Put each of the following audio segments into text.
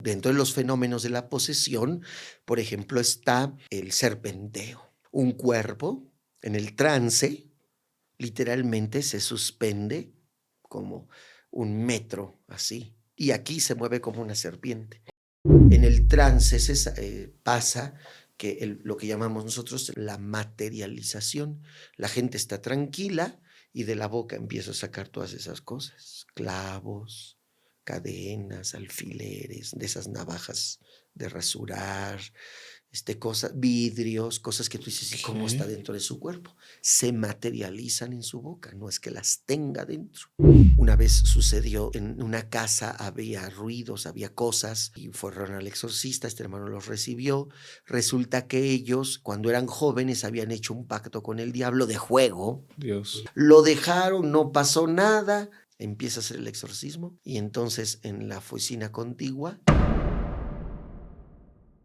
Dentro de los fenómenos de la posesión, por ejemplo, está el serpenteo. Un cuerpo en el trance literalmente se suspende como 1 metro así, y aquí se mueve como una serpiente. En el trance pasa que lo que llamamos nosotros la materialización. La gente está tranquila y de la boca empieza a sacar todas esas cosas, clavos, cadenas, alfileres, de esas navajas de rasurar, vidrios, cosas que tú dices, ¿y cómo está dentro de su cuerpo? Se materializan en su boca, no es que las tenga dentro. Una vez sucedió en una casa, había ruidos, había cosas, y fueron al exorcista, este hermano los recibió. Resulta que ellos, cuando eran jóvenes, habían hecho un pacto con el diablo de juego. Dios. Lo dejaron, no pasó nada. Empieza a hacer el exorcismo, y entonces en la oficina contigua.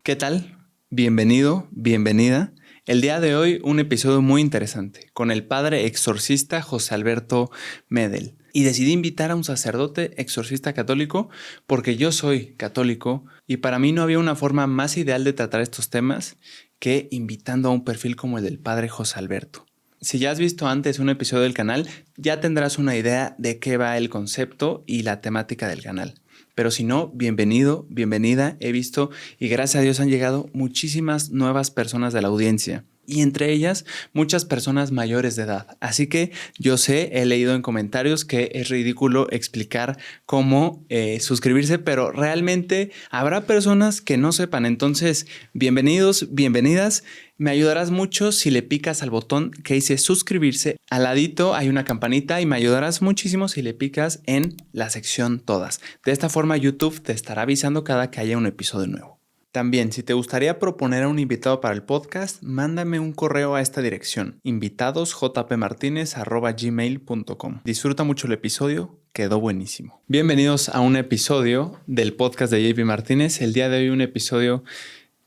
¿Qué tal? Bienvenido, bienvenida. El día de hoy un episodio muy interesante con el padre exorcista José Alberto Medel. Y decidí invitar a un sacerdote exorcista católico porque yo soy católico y para mí no había una forma más ideal de tratar estos temas que invitando a un perfil como el del padre José Alberto. Si ya has visto antes un episodio del canal, ya tendrás una idea de qué va el concepto y la temática del canal. Pero si no, bienvenido, bienvenida. He visto y gracias a Dios han llegado muchísimas nuevas personas de la audiencia. Y entre ellas, muchas personas mayores de edad. Así que yo sé, he leído en comentarios que es ridículo explicar cómo suscribirse, pero realmente habrá personas que no sepan. Entonces, bienvenidos, bienvenidas. Me ayudarás mucho si le picas al botón que dice suscribirse. Al ladito hay una campanita y me ayudarás muchísimo si le picas en la sección todas. De esta forma YouTube te estará avisando cada que haya un episodio nuevo. También, si te gustaría proponer a un invitado para el podcast, mándame un correo a esta dirección, invitadosjpmartinez@gmail.com. Disfruta mucho el episodio, quedó buenísimo. Bienvenidos a un episodio del podcast de JP Martínez. El día de hoy un episodio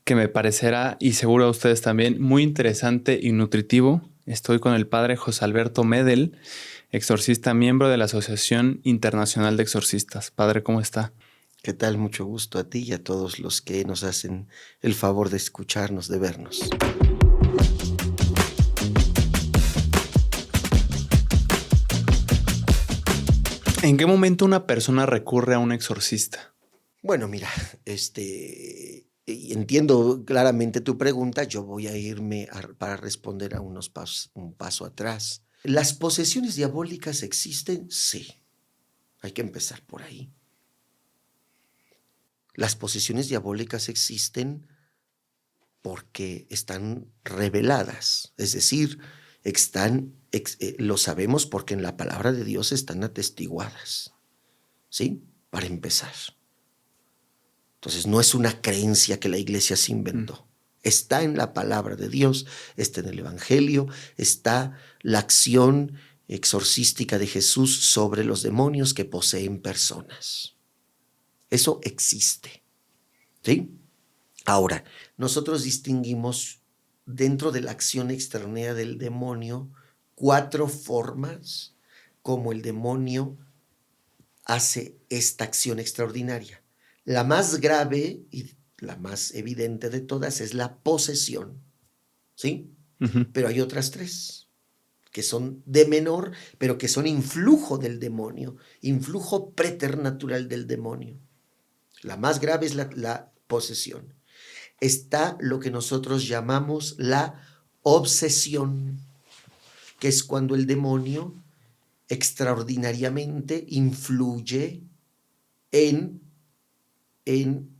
que me parecerá, y seguro a ustedes también, muy interesante y nutritivo. Estoy con el padre José Alberto Medel, exorcista, miembro de la Asociación Internacional de Exorcistas. Padre, ¿cómo está? ¿Qué tal? Mucho gusto a ti y a todos los que nos hacen el favor de escucharnos, de vernos. ¿En qué momento una persona recurre a un exorcista? Bueno, mira, entiendo claramente tu pregunta. Yo voy a irme para responder a un paso atrás. ¿Las posesiones diabólicas existen? Sí. Hay que empezar por ahí. Las posesiones diabólicas existen porque están reveladas, es decir, lo sabemos porque en la palabra de Dios están atestiguadas, ¿sí? Para empezar. Entonces no es una creencia que la iglesia se inventó. Está en la palabra de Dios, está en el Evangelio, está la acción exorcística de Jesús sobre los demonios que poseen personas. Eso existe, ¿sí? Ahora, nosotros distinguimos dentro de la acción extraordinaria del demonio 4 formas como el demonio hace esta acción extraordinaria. La más grave y la más evidente de todas es la posesión, ¿sí? Pero hay otras 3 que son de menor, pero que son influjo del demonio, influjo preternatural del demonio. La más grave es la posesión. Está lo que nosotros llamamos la obsesión, que es cuando el demonio extraordinariamente influye en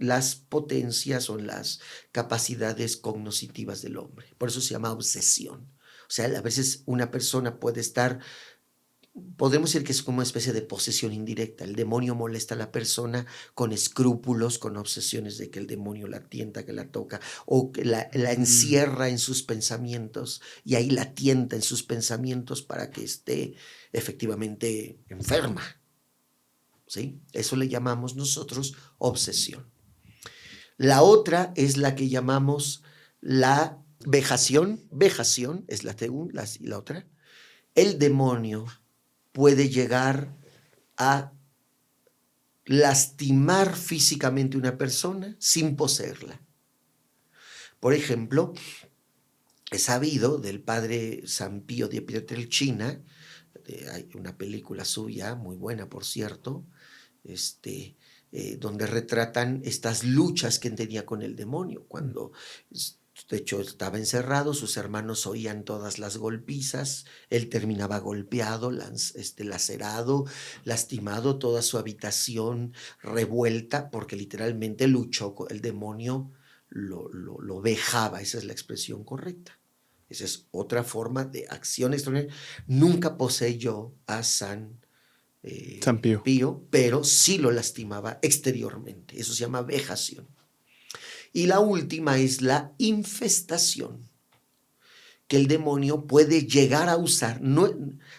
las potencias o en las capacidades cognitivas del hombre. Por eso se llama obsesión. O sea, a veces una persona puede estar, podemos decir que es como una especie de posesión indirecta. El demonio molesta a la persona con escrúpulos, con obsesiones de que el demonio la tienta, que la toca, o que la encierra en sus pensamientos y ahí la tienta en sus pensamientos para que esté efectivamente enferma, ¿sí? Eso le llamamos nosotros obsesión. La otra es la que llamamos la vejación. Vejación es la otra. El demonio puede llegar a lastimar físicamente a una persona sin poseerla. Por ejemplo, he sabido del padre San Pío de Pietrelcina, hay una película suya, muy buena por cierto, donde retratan estas luchas que tenía con el demonio. Cuando, de hecho, estaba encerrado, sus hermanos oían todas las golpizas, él terminaba golpeado, lacerado, lastimado, toda su habitación revuelta, porque literalmente luchó con el demonio, lo vejaba, esa es la expresión correcta. Esa es otra forma de acción extraordinaria. Nunca poseyó a San Pío, pero sí lo lastimaba exteriormente. Eso se llama vejación. Y la última es la infestación, que el demonio puede llegar a usar. No,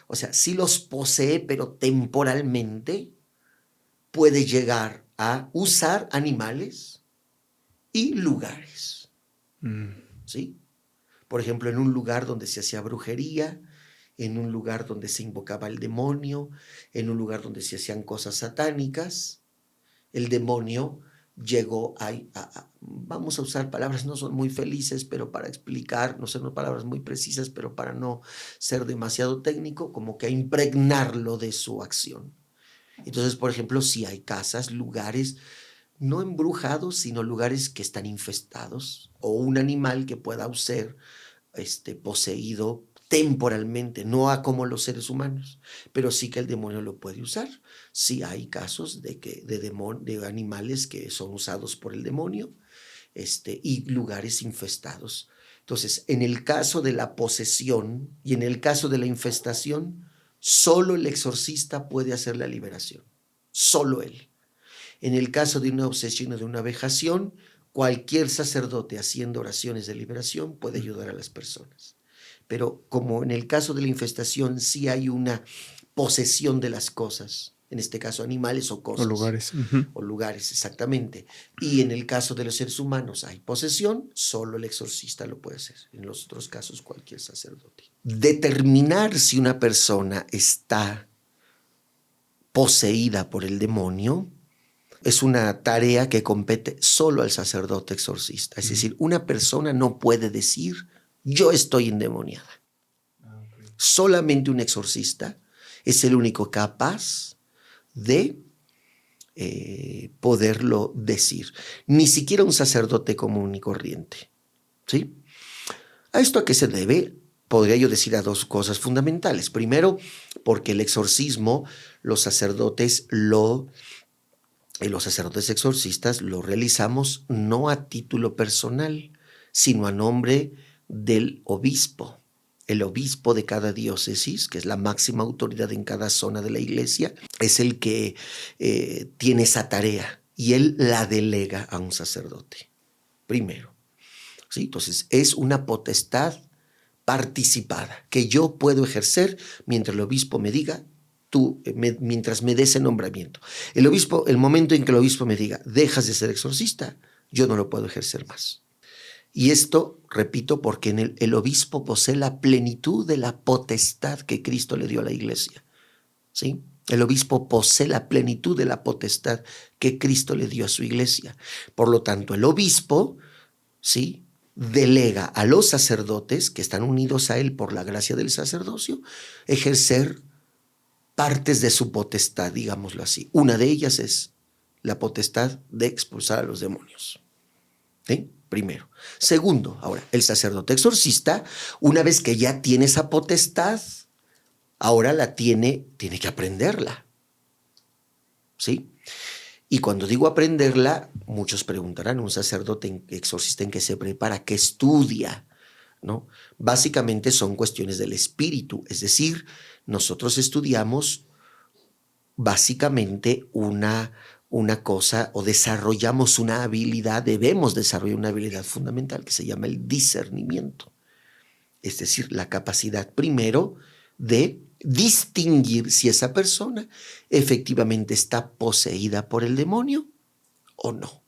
o sea, sí los posee, pero temporalmente puede llegar a usar animales y lugares. ¿Sí? Por ejemplo, en un lugar donde se hacía brujería, en un lugar donde se invocaba el demonio, en un lugar donde se hacían cosas satánicas, el demonio llegó vamos a usar palabras, no son muy felices, pero para explicar, no son palabras muy precisas, pero para no ser demasiado técnico, como que a impregnarlo de su acción. Entonces, por ejemplo, si hay casas, lugares, no embrujados, sino lugares que están infestados, o un animal que pueda ser poseído temporalmente, no como los seres humanos, pero sí que el demonio lo puede usar. Sí hay casos de animales que son usados por el demonio, y lugares infestados. Entonces, en el caso de la posesión y en el caso de la infestación, solo el exorcista puede hacer la liberación, solo él. En el caso de una obsesión o de una vejación, cualquier sacerdote haciendo oraciones de liberación puede ayudar a las personas. Pero como en el caso de la infestación sí hay una posesión de las cosas, en este caso animales o cosas. O lugares. O lugares, exactamente. Y en el caso de los seres humanos hay posesión, solo el exorcista lo puede hacer. En los otros casos cualquier sacerdote. Determinar si una persona está poseída por el demonio es una tarea que compete solo al sacerdote exorcista. Es decir, una persona no puede decir, yo estoy endemoniada. Solamente un exorcista es el único capaz de poderlo decir. Ni siquiera un sacerdote común y corriente. ¿Sí? ¿A esto a qué se debe? Podría yo decir a dos cosas fundamentales. Primero, porque el exorcismo, los sacerdotes exorcistas lo realizamos no a título personal, sino a nombre del obispo. El obispo de cada diócesis, que es la máxima autoridad en cada zona de la iglesia, es el que tiene esa tarea y él la delega a un sacerdote. Primero. ¿Sí? Entonces, es una potestad participada que yo puedo ejercer mientras el obispo me diga, mientras me dé ese nombramiento. El momento en que el obispo me diga, dejas de ser exorcista, yo no lo puedo ejercer más. Y esto, repito, porque el obispo posee la plenitud de la potestad que Cristo le dio a la iglesia. ¿Sí? El obispo posee la plenitud de la potestad que Cristo le dio a su iglesia. Por lo tanto, el obispo, ¿sí?, delega a los sacerdotes que están unidos a él por la gracia del sacerdocio, ejercer partes de su potestad, digámoslo así. Una de ellas es la potestad de expulsar a los demonios. ¿Sí? Primero. Segundo, ahora, el sacerdote exorcista, una vez que ya tiene esa potestad, ahora tiene que aprenderla. ¿Sí? Y cuando digo aprenderla, muchos preguntarán, un sacerdote exorcista en qué se prepara, qué estudia, ¿no? Básicamente son cuestiones del espíritu, es decir, nosotros estudiamos básicamente una cosa o desarrollamos una habilidad, debemos desarrollar una habilidad fundamental que se llama el discernimiento. Es decir, la capacidad primero de distinguir si esa persona efectivamente está poseída por el demonio o no.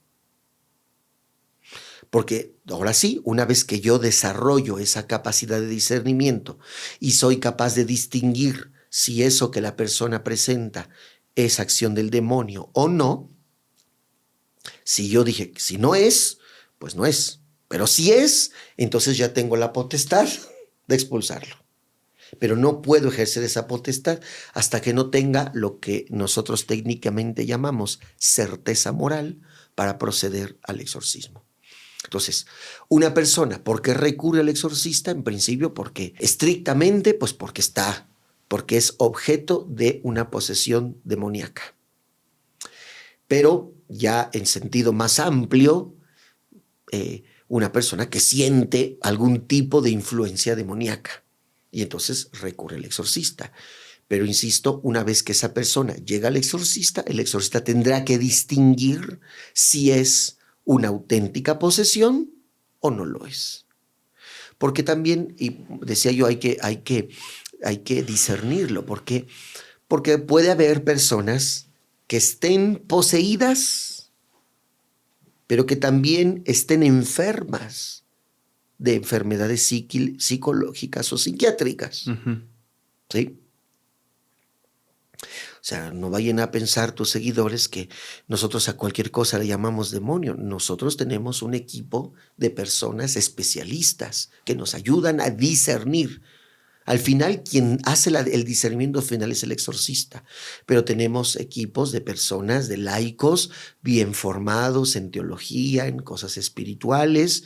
Porque ahora sí, una vez que yo desarrollo esa capacidad de discernimiento y soy capaz de distinguir si eso que la persona presenta es acción del demonio o no. Si yo dije, si no es, pues no es. Pero si es, entonces ya tengo la potestad de expulsarlo. Pero no puedo ejercer esa potestad hasta que no tenga lo que nosotros técnicamente llamamos certeza moral para proceder al exorcismo. Entonces, una persona, ¿por qué recurre al exorcista? En principio, porque estrictamente, pues porque es objeto de una posesión demoníaca. Pero ya en sentido más amplio, una persona que siente algún tipo de influencia demoníaca. Y entonces recurre al exorcista. Pero insisto, una vez que esa persona llega al exorcista, el exorcista tendrá que distinguir si es una auténtica posesión o no lo es. Porque también, y decía yo, hay que discernirlo, porque puede haber personas que estén poseídas, pero que también estén enfermas de enfermedades psicológicas o psiquiátricas. Uh-huh. ¿Sí? O sea, no vayan a pensar tus seguidores que nosotros a cualquier cosa le llamamos demonio. Nosotros tenemos un equipo de personas especialistas que nos ayudan a discernir. Al final, quien hace el discernimiento final es el exorcista, pero tenemos equipos de personas, de laicos, bien formados en teología, en cosas espirituales.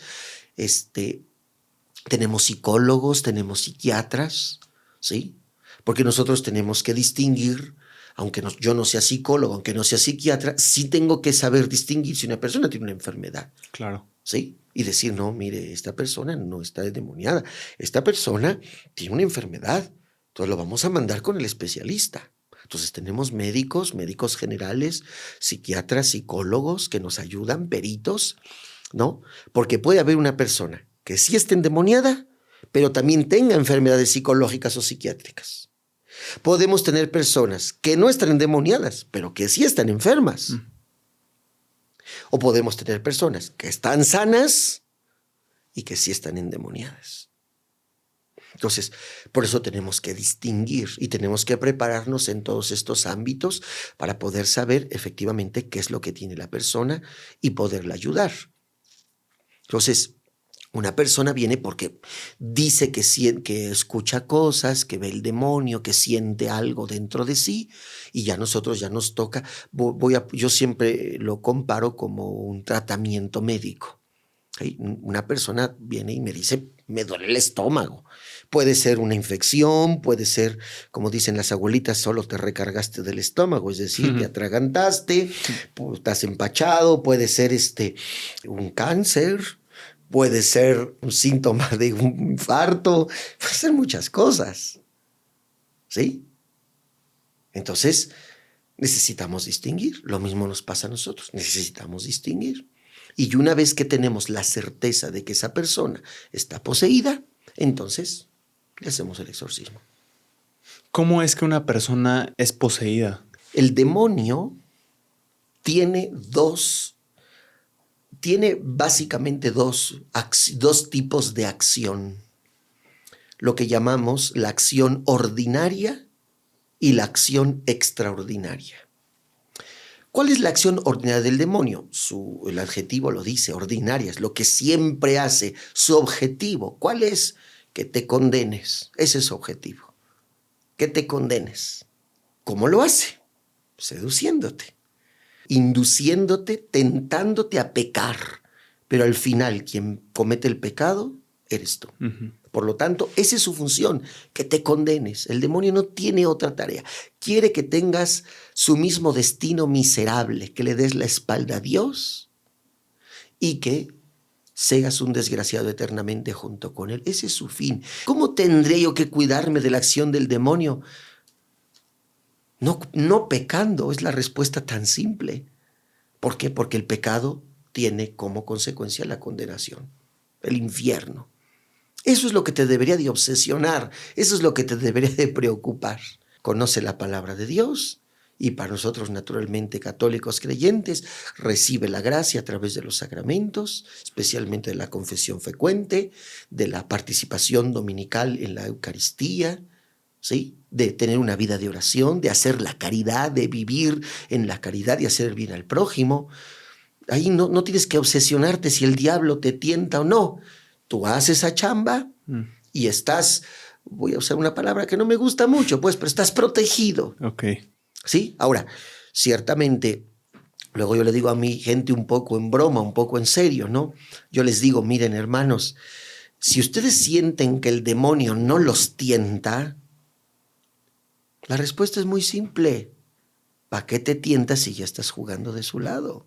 Tenemos psicólogos, tenemos psiquiatras, ¿sí? Porque nosotros tenemos que distinguir, aunque yo no sea psicólogo, aunque no sea psiquiatra, sí tengo que saber distinguir si una persona tiene una enfermedad. Claro. ¿Sí? Y decir, no, mire, esta persona no está endemoniada, esta persona tiene una enfermedad, entonces lo vamos a mandar con el especialista. Entonces tenemos médicos generales, psiquiatras, psicólogos que nos ayudan, peritos, ¿no? Porque puede haber una persona que sí esté endemoniada, pero también tenga enfermedades psicológicas o psiquiátricas. Podemos tener personas que no están endemoniadas, pero que sí están enfermas. O podemos tener personas que están sanas y que sí están endemoniadas. Entonces, por eso tenemos que distinguir y tenemos que prepararnos en todos estos ámbitos para poder saber efectivamente qué es lo que tiene la persona y poderla ayudar. Entonces, una persona viene porque dice que escucha cosas, que ve el demonio, que siente algo dentro de sí, y ya nosotros ya nos toca. Yo siempre lo comparo como un tratamiento médico. ¿Sí? Una persona viene y me dice, me duele el estómago. Puede ser una infección, puede ser, como dicen las abuelitas, solo te recargaste del estómago, es decir, te atragantaste, estás empachado, puede ser un cáncer, puede ser un síntoma de un infarto, puede ser muchas cosas, ¿sí? Entonces, necesitamos distinguir. Lo mismo nos pasa a nosotros, necesitamos distinguir. Y una vez que tenemos la certeza de que esa persona está poseída, entonces le hacemos el exorcismo. ¿Cómo es que una persona es poseída? El demonio tiene básicamente dos tipos de acción. Lo que llamamos la acción ordinaria y la acción extraordinaria. ¿Cuál es la acción ordinaria del demonio? El adjetivo lo dice, ordinaria, es lo que siempre hace. Su objetivo, ¿cuál es? Que te condenes. Ese es su objetivo. Que te condenes. ¿Cómo lo hace? Seduciéndote, induciéndote, tentándote a pecar. Pero al final, quien comete el pecado, eres tú. Uh-huh. Por lo tanto, esa es su función, que te condenes. El demonio no tiene otra tarea. Quiere que tengas su mismo destino miserable, que le des la espalda a Dios y que seas un desgraciado eternamente junto con Él. Ese es su fin. ¿Cómo tendré yo que cuidarme de la acción del demonio? No pecando, es la respuesta tan simple. ¿Por qué? Porque el pecado tiene como consecuencia la condenación, el infierno. Eso es lo que te debería de obsesionar, eso es lo que te debería de preocupar. Conoce la palabra de Dios y para nosotros naturalmente católicos creyentes recibe la gracia a través de los sacramentos, especialmente de la confesión frecuente, de la participación dominical en la Eucaristía, ¿sí? De tener una vida de oración, de hacer la caridad, de vivir en la caridad y hacer el bien al prójimo. Ahí no tienes que obsesionarte si el diablo te tienta o no. Tú haces esa chamba y estás, voy a usar una palabra que no me gusta mucho, pues, pero estás protegido. Ok. ¿Sí? Ahora, ciertamente, luego yo le digo a mi gente un poco en broma, un poco en serio, ¿no? Yo les digo, miren, hermanos, si ustedes sienten que el demonio no los tienta, la respuesta es muy simple. ¿Para qué te tientas si ya estás jugando de su lado?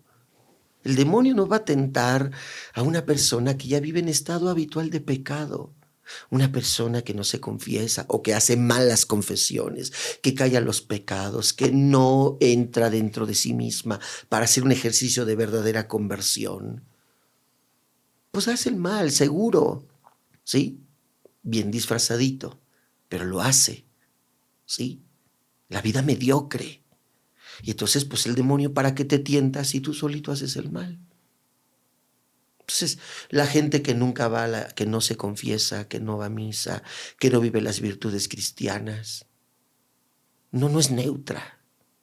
El demonio no va a tentar a una persona que ya vive en estado habitual de pecado, una persona que no se confiesa o que hace malas confesiones, que calla los pecados, que no entra dentro de sí misma para hacer un ejercicio de verdadera conversión. Pues hace el mal, seguro, ¿sí? Bien disfrazadito, pero lo hace, ¿sí? La vida mediocre. Y entonces, pues el demonio, ¿para qué te tienta si tú solito haces el mal? Entonces, la gente que nunca va, que no se confiesa, que no va a misa, que no vive las virtudes cristianas, no es neutra.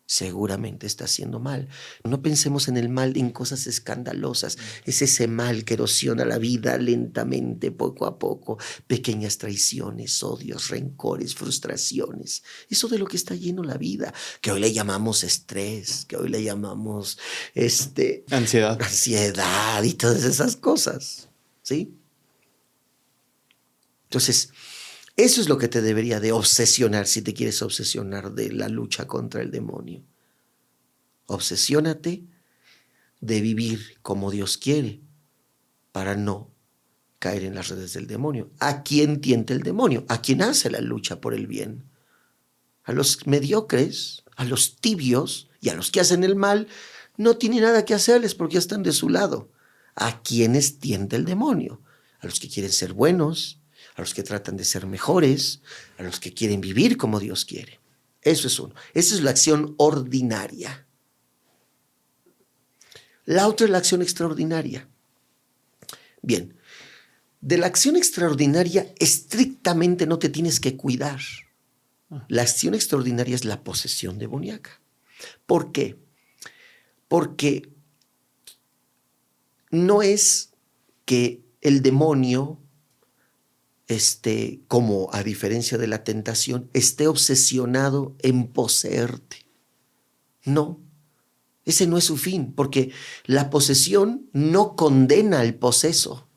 Seguramente está haciendo mal. No pensemos en el mal, en cosas escandalosas. Es ese mal que erosiona la vida lentamente, poco a poco. Pequeñas traiciones, odios, rencores, frustraciones. Eso de lo que está lleno la vida, que hoy le llamamos estrés, que hoy le llamamos ansiedad y todas esas cosas. ¿Sí? Entonces, eso es lo que te debería de obsesionar si te quieres obsesionar de la lucha contra el demonio. Obsesiónate de vivir como Dios quiere para no caer en las redes del demonio. ¿A quién tienta el demonio? ¿A quién hace la lucha por el bien? A los mediocres, a los tibios y a los que hacen el mal, no tiene nada que hacerles porque ya están de su lado. ¿A quiénes tienta el demonio? A los que quieren ser buenos, a los que tratan de ser mejores, a los que quieren vivir como Dios quiere. Eso es uno. Esa es la acción ordinaria. La otra es la acción extraordinaria. Bien, de la acción extraordinaria estrictamente no te tienes que cuidar. La acción extraordinaria es la posesión demoníaca. ¿Por qué? Porque no es que el demonio, como a diferencia de la tentación, esté obsesionado en poseerte. No, ese no es su fin, porque la posesión no condena al poseso.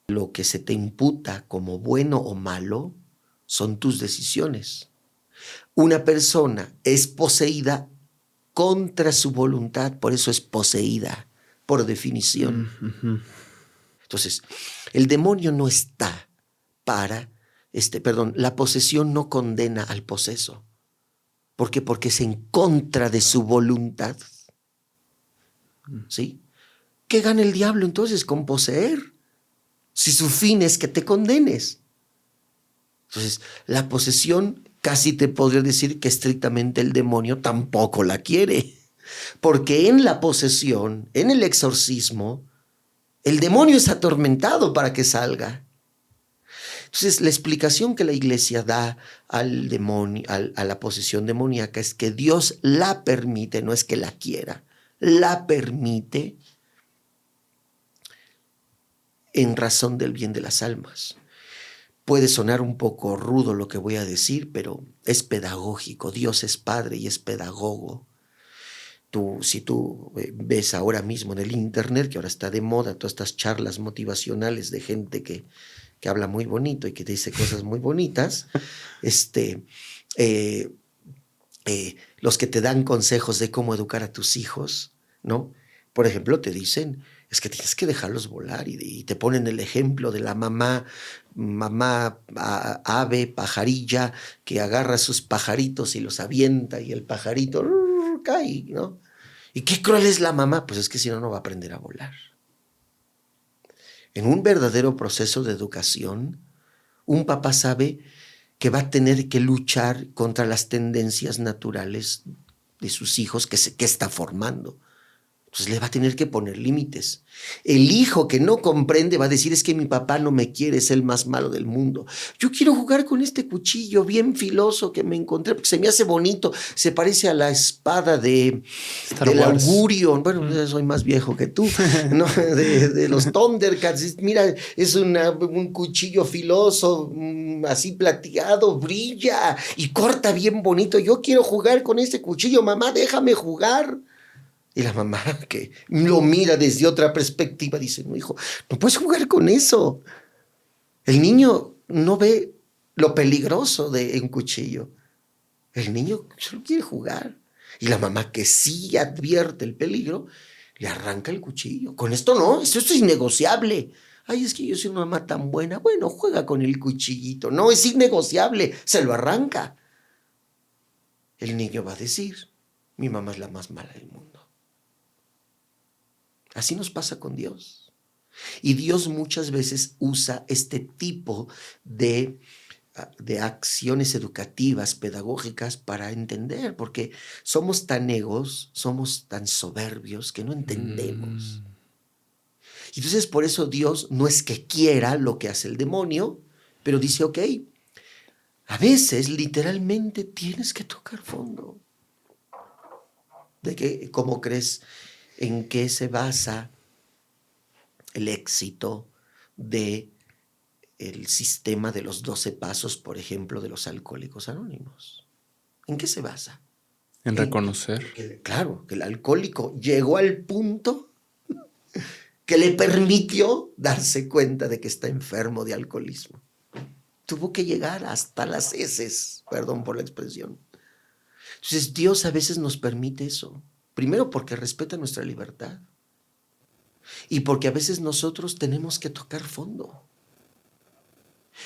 Lo que se te imputa como bueno o malo son tus decisiones. Una persona es poseída contra su voluntad, por eso es poseída, por definición. Entonces, el demonio no está para, la posesión no condena al poseso. ¿Por qué? Porque es en contra de su voluntad. ¿Sí? ¿Qué gana el diablo entonces con poseer? Si su fin es que te condenes. Entonces, la posesión casi te podría decir que estrictamente el demonio tampoco la quiere. Porque en la posesión, en el exorcismo, el demonio es atormentado para que salga. Entonces, la explicación que la iglesia da al demonio, a la posesión demoníaca es que Dios la permite, no es que la quiera, la permite en razón del bien de las almas. Puede sonar un poco rudo lo que voy a decir, pero es pedagógico. Dios es padre y es pedagogo. Si tú ves ahora mismo en el internet, que ahora está de moda, todas estas charlas motivacionales de gente que habla muy bonito y que te dice cosas muy bonitas, los que te dan consejos de cómo educar a tus hijos, ¿no? Por ejemplo, te dicen, es que tienes que dejarlos volar y te ponen el ejemplo de la mamá ave, pajarilla, que agarra sus pajaritos y los avienta y el pajarito cae, ¿no? ¿Y qué cruel es la mamá? Pues es que si no, no va a aprender a volar. En un verdadero proceso de educación, un papá sabe que va a tener que luchar contra las tendencias naturales de sus hijos que está formando. Entonces le va a tener que poner límites. El hijo que no comprende va a decir, es que mi papá no me quiere, es el más malo del mundo. Yo quiero jugar con este cuchillo bien filoso que me encontré, porque se me hace bonito, se parece a la espada del augurio. Bueno, yo soy más viejo que tú, ¿no? de los Thundercats. Mira, es un cuchillo filoso, así plateado, brilla y corta bien bonito. Yo quiero jugar con este cuchillo, mamá, déjame jugar. Y la mamá, que lo mira desde otra perspectiva, dice, no, hijo, no puedes jugar con eso. El niño no ve lo peligroso de un cuchillo. El niño solo quiere jugar. Y la mamá, que sí advierte el peligro, le arranca el cuchillo. Con esto no, esto es innegociable. Ay, es que yo soy una mamá tan buena. Bueno, juega con el cuchillito. No, es innegociable, se lo arranca. El niño va a decir, mi mamá es la más mala del mundo. Así nos pasa con Dios. Y Dios muchas veces usa este tipo de acciones educativas, pedagógicas, para entender, porque somos tan egos, somos tan soberbios que no entendemos. Y entonces por eso Dios no es que quiera lo que hace el demonio, pero dice, ok, a veces literalmente tienes que tocar fondo. ¿De qué? ¿Cómo crees? ¿En qué se basa el éxito del sistema de los 12 pasos, por ejemplo, de los alcohólicos anónimos? ¿En qué se basa? En reconocer. Claro, que el alcohólico llegó al punto que le permitió darse cuenta de que está enfermo de alcoholismo. Tuvo que llegar hasta las heces, perdón por la expresión. Entonces Dios a veces nos permite eso. Primero porque respeta nuestra libertad. Y porque a veces nosotros tenemos que tocar fondo.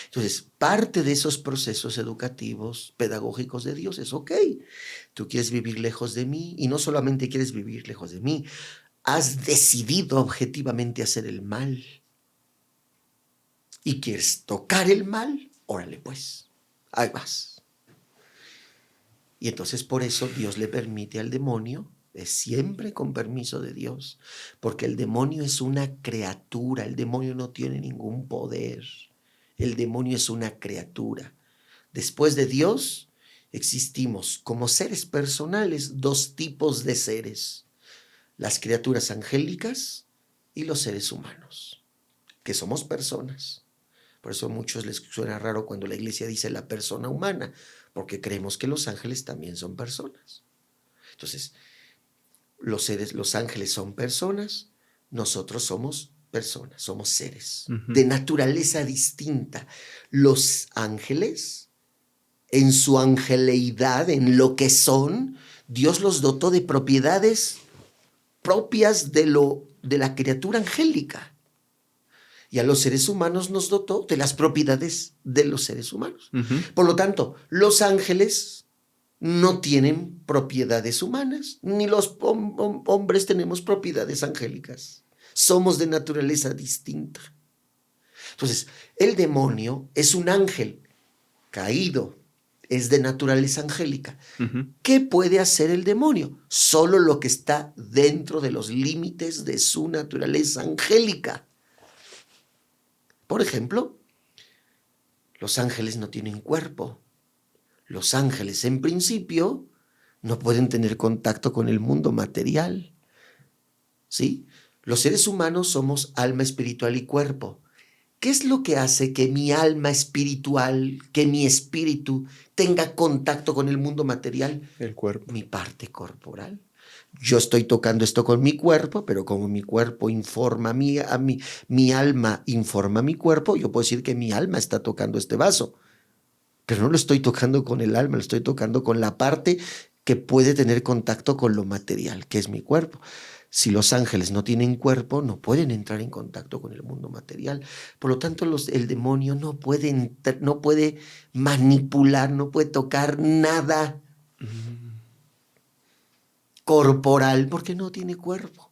Entonces, parte de esos procesos educativos, pedagógicos de Dios es, ok, tú quieres vivir lejos de mí y no solamente quieres vivir lejos de mí, has decidido objetivamente hacer el mal y quieres tocar el mal, órale pues, ahí vas. Y entonces por eso Dios le permite al demonio, es siempre con permiso de Dios, porque el demonio es una criatura, el demonio no tiene ningún poder, el demonio es una criatura. Después de Dios, existimos como seres personales dos tipos de seres, las criaturas angélicas y los seres humanos, que somos personas. Por eso a muchos les suena raro cuando la iglesia dice la persona humana, porque creemos que los ángeles también son personas. Entonces, los ángeles son personas, nosotros somos personas, somos seres de naturaleza distinta. Los ángeles, en su angeleidad, en lo que son, Dios los dotó de propiedades propias de la criatura angélica. Y a los seres humanos nos dotó de las propiedades de los seres humanos. Por lo tanto, los ángeles no tienen propiedades humanas, ni los hombres tenemos propiedades angélicas. Somos de naturaleza distinta. Entonces, el demonio es un ángel caído, es de naturaleza angélica. ¿Qué puede hacer el demonio? Solo lo que está dentro de los límites de su naturaleza angélica. Por ejemplo, los ángeles no tienen cuerpo. Los ángeles, en principio, no pueden tener contacto con el mundo material. ¿Sí? Los seres humanos somos alma espiritual y cuerpo. ¿Qué es lo que hace que mi alma espiritual, que mi espíritu tenga contacto con el mundo material? El cuerpo. Mi parte corporal. Yo estoy tocando esto con mi cuerpo, pero como mi cuerpo informa mi alma informa a mi cuerpo, yo puedo decir que mi alma está tocando este vaso. Pero no lo estoy tocando con el alma, lo estoy tocando con la parte que puede tener contacto con lo material, que es mi cuerpo. Si los ángeles no tienen cuerpo, no pueden entrar en contacto con el mundo material. Por lo tanto, el demonio no puede manipular, no puede tocar nada corporal porque no tiene cuerpo.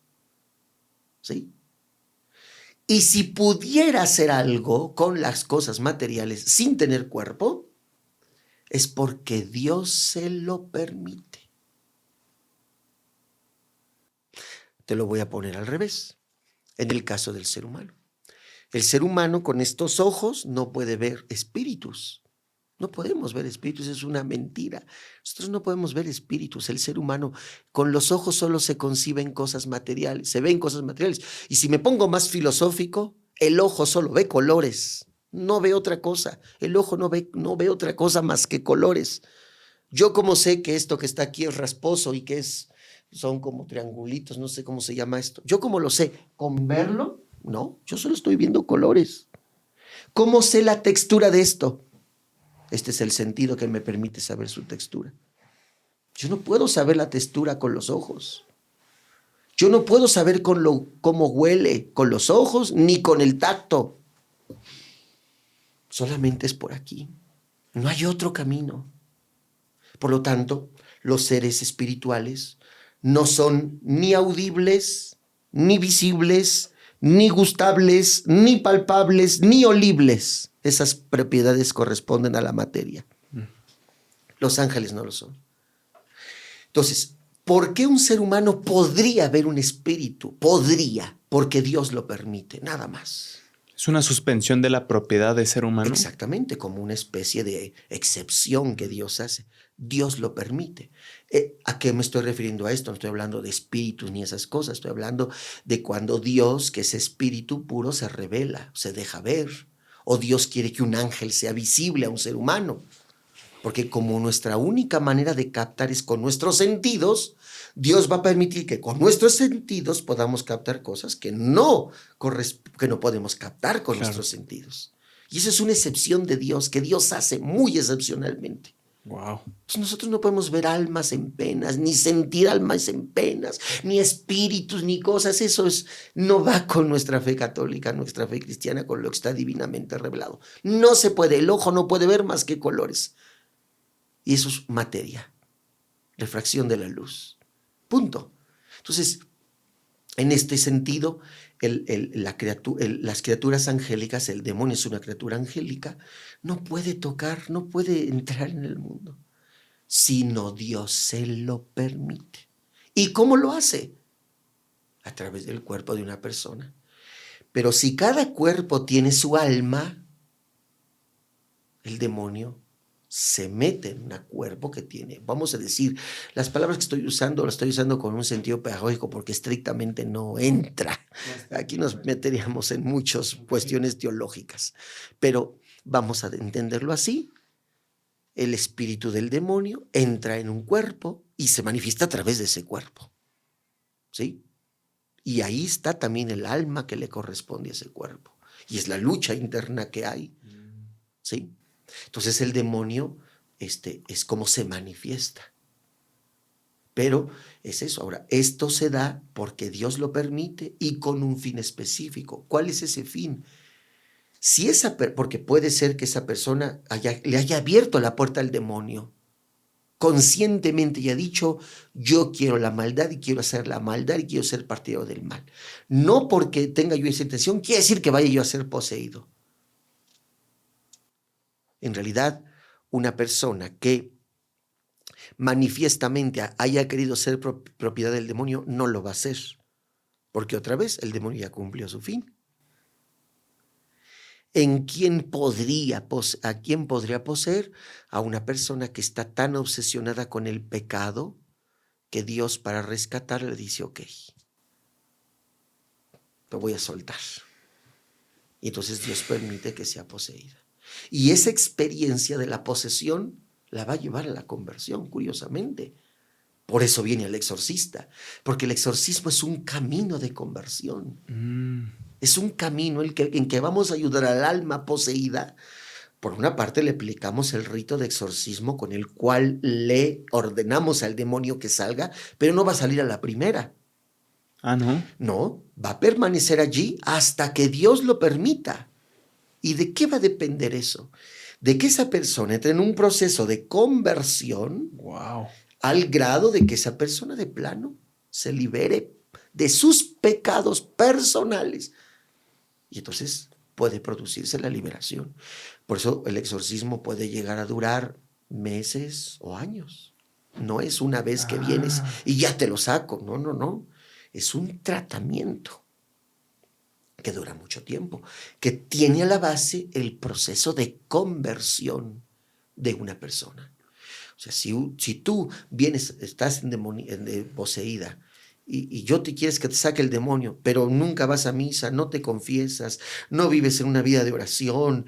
¿Sí? Y si pudiera hacer algo con las cosas materiales sin tener cuerpo, es porque Dios se lo permite. Te lo voy a poner al revés. En el caso del ser humano. El ser humano con estos ojos no puede ver espíritus. No podemos ver espíritus, es una mentira. Nosotros no podemos ver espíritus. El ser humano con los ojos solo se conciben cosas materiales, se ven cosas materiales. Y si me pongo más filosófico, el ojo solo ve colores, no ve otra cosa. El ojo no ve otra cosa más que colores. Yo como sé que esto que está aquí es rasposo y que son como triangulitos, no sé cómo se llama esto. Yo como lo sé, con verlo, no, yo solo estoy viendo colores. ¿Cómo sé la textura de esto? Este es el sentido que me permite saber su textura. Yo no puedo saber la textura con los ojos. Yo no puedo saber cómo huele con los ojos ni con el tacto. Solamente es por aquí. No hay otro camino. Por lo tanto, los seres espirituales no son ni audibles, ni visibles, ni gustables, ni palpables, ni olibles. Esas propiedades corresponden a la materia. Los ángeles no lo son. Entonces, ¿por qué un ser humano podría ver un espíritu? Podría, porque Dios lo permite, nada más. Es una suspensión de la propiedad de ser humano. Exactamente, como una especie de excepción que Dios hace. Dios lo permite. ¿A qué me estoy refiriendo a esto? No estoy hablando de espíritus ni esas cosas. Estoy hablando de cuando Dios, que es espíritu puro, se revela, se deja ver. O Dios quiere que un ángel sea visible a un ser humano. Porque como nuestra única manera de captar es con nuestros sentidos, Dios va a permitir que con nuestros sentidos podamos captar cosas que no podemos captar con nuestros sentidos. Y eso es una excepción de Dios, que Dios hace muy excepcionalmente. Wow. Entonces nosotros no podemos ver almas en penas, ni sentir almas en penas, ni espíritus, ni cosas. Eso no va con nuestra fe católica, nuestra fe cristiana, con lo que está divinamente revelado. No se puede, el ojo no puede ver más que colores. Y eso es materia, refracción de la luz. Punto. Entonces, en este sentido, las criaturas angélicas, el demonio es una criatura angélica, no puede tocar, no puede entrar en el mundo, sino Dios se lo permite. ¿Y cómo lo hace? A través del cuerpo de una persona. Pero si cada cuerpo tiene su alma, el demonio se mete en un cuerpo que tiene, vamos a decir, las palabras que estoy usando, las estoy usando con un sentido pedagógico porque estrictamente no entra. Aquí nos meteríamos en muchas cuestiones teológicas, pero vamos a entenderlo así. El espíritu del demonio entra en un cuerpo y se manifiesta a través de ese cuerpo, ¿sí? Y ahí está también el alma que le corresponde a ese cuerpo. Y es la lucha interna que hay, ¿sí? Entonces el demonio es como se manifiesta. Pero es eso. Ahora, esto se da porque Dios lo permite y con un fin específico. ¿Cuál es ese fin? Porque puede ser que esa persona le haya abierto la puerta al demonio conscientemente y ha dicho, yo quiero la maldad y quiero hacer la maldad y quiero ser partidario del mal. No porque tenga yo esa intención, quiere decir que vaya yo a ser poseído. En realidad, una persona que manifiestamente haya querido ser propiedad del demonio no lo va a hacer, porque otra vez el demonio ya cumplió su fin. ¿A quién podría poseer? A una persona que está tan obsesionada con el pecado que Dios, para rescatarle, dice, ok, te voy a soltar. Y entonces Dios permite que sea poseída. Y esa experiencia de la posesión la va a llevar a la conversión, curiosamente. Por eso viene el exorcista, porque el exorcismo es un camino de conversión. Es un camino en que vamos a ayudar al alma poseída. Por una parte, le aplicamos el rito de exorcismo con el cual le ordenamos al demonio que salga, pero no va a salir a la primera. Ah, ¿no? No, va a permanecer allí hasta que Dios lo permita. ¿Y de qué va a depender eso? De que esa persona entre en un proceso de conversión. Wow. Al grado de que esa persona de plano se libere de sus pecados personales. Y entonces puede producirse la liberación. Por eso el exorcismo puede llegar a durar meses o años. No es una vez que vienes y ya te lo saco. No. Es un tratamiento que dura mucho tiempo, que tiene a la base el proceso de conversión de una persona. O sea, si tú vienes, estás poseída y yo te quieres que te saque el demonio, pero nunca vas a misa, no te confiesas, no vives en una vida de oración,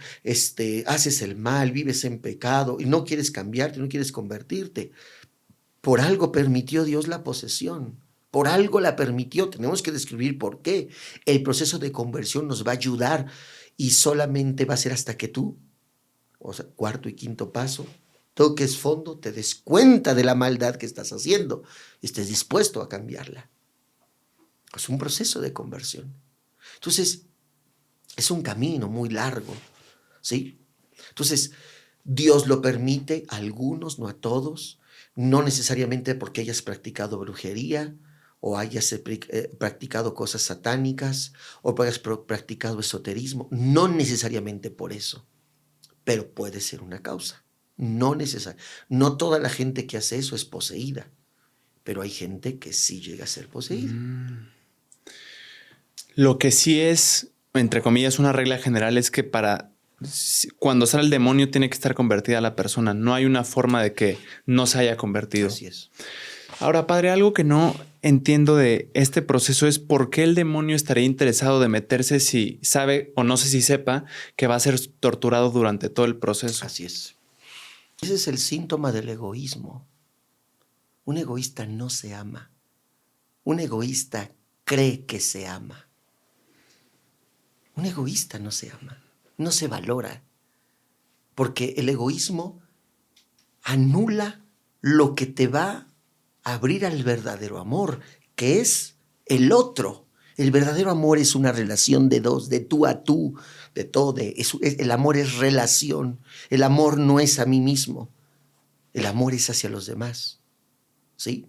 haces el mal, vives en pecado y no quieres cambiarte, no quieres convertirte, por algo permitió Dios la posesión. Por algo la permitió. Tenemos que describir por qué. El proceso de conversión nos va a ayudar y solamente va a ser hasta que tú, o sea, cuarto y quinto paso, toques fondo, te des cuenta de la maldad que estás haciendo y estés dispuesto a cambiarla. Es un proceso de conversión. Entonces, es un camino muy largo, ¿sí? Entonces, Dios lo permite a algunos, no a todos, no necesariamente porque hayas practicado brujería o hayas practicado cosas satánicas o hayas practicado esoterismo, no necesariamente por eso, pero puede ser una causa. No necesariamente. No toda la gente que hace eso es poseída, pero hay gente que sí llega a ser poseída. Lo que sí es, entre comillas, una regla general es que cuando sale el demonio tiene que estar convertida la persona. No hay una forma de que no se haya convertido. Así es. Ahora, padre, algo que no entiendo de este proceso es por qué el demonio estaría interesado de meterse si sabe o no sé si sepa que va a ser torturado durante todo el proceso. Así es. Ese es el síntoma del egoísmo. Un egoísta no se ama. Un egoísta cree que se ama. Un egoísta no se ama, no se valora, porque el egoísmo anula lo que te va a abrir al verdadero amor, que es el otro. El verdadero amor es una relación de dos, de tú a tú, de todo. El amor es relación. El amor no es a mí mismo. El amor es hacia los demás. ¿Sí?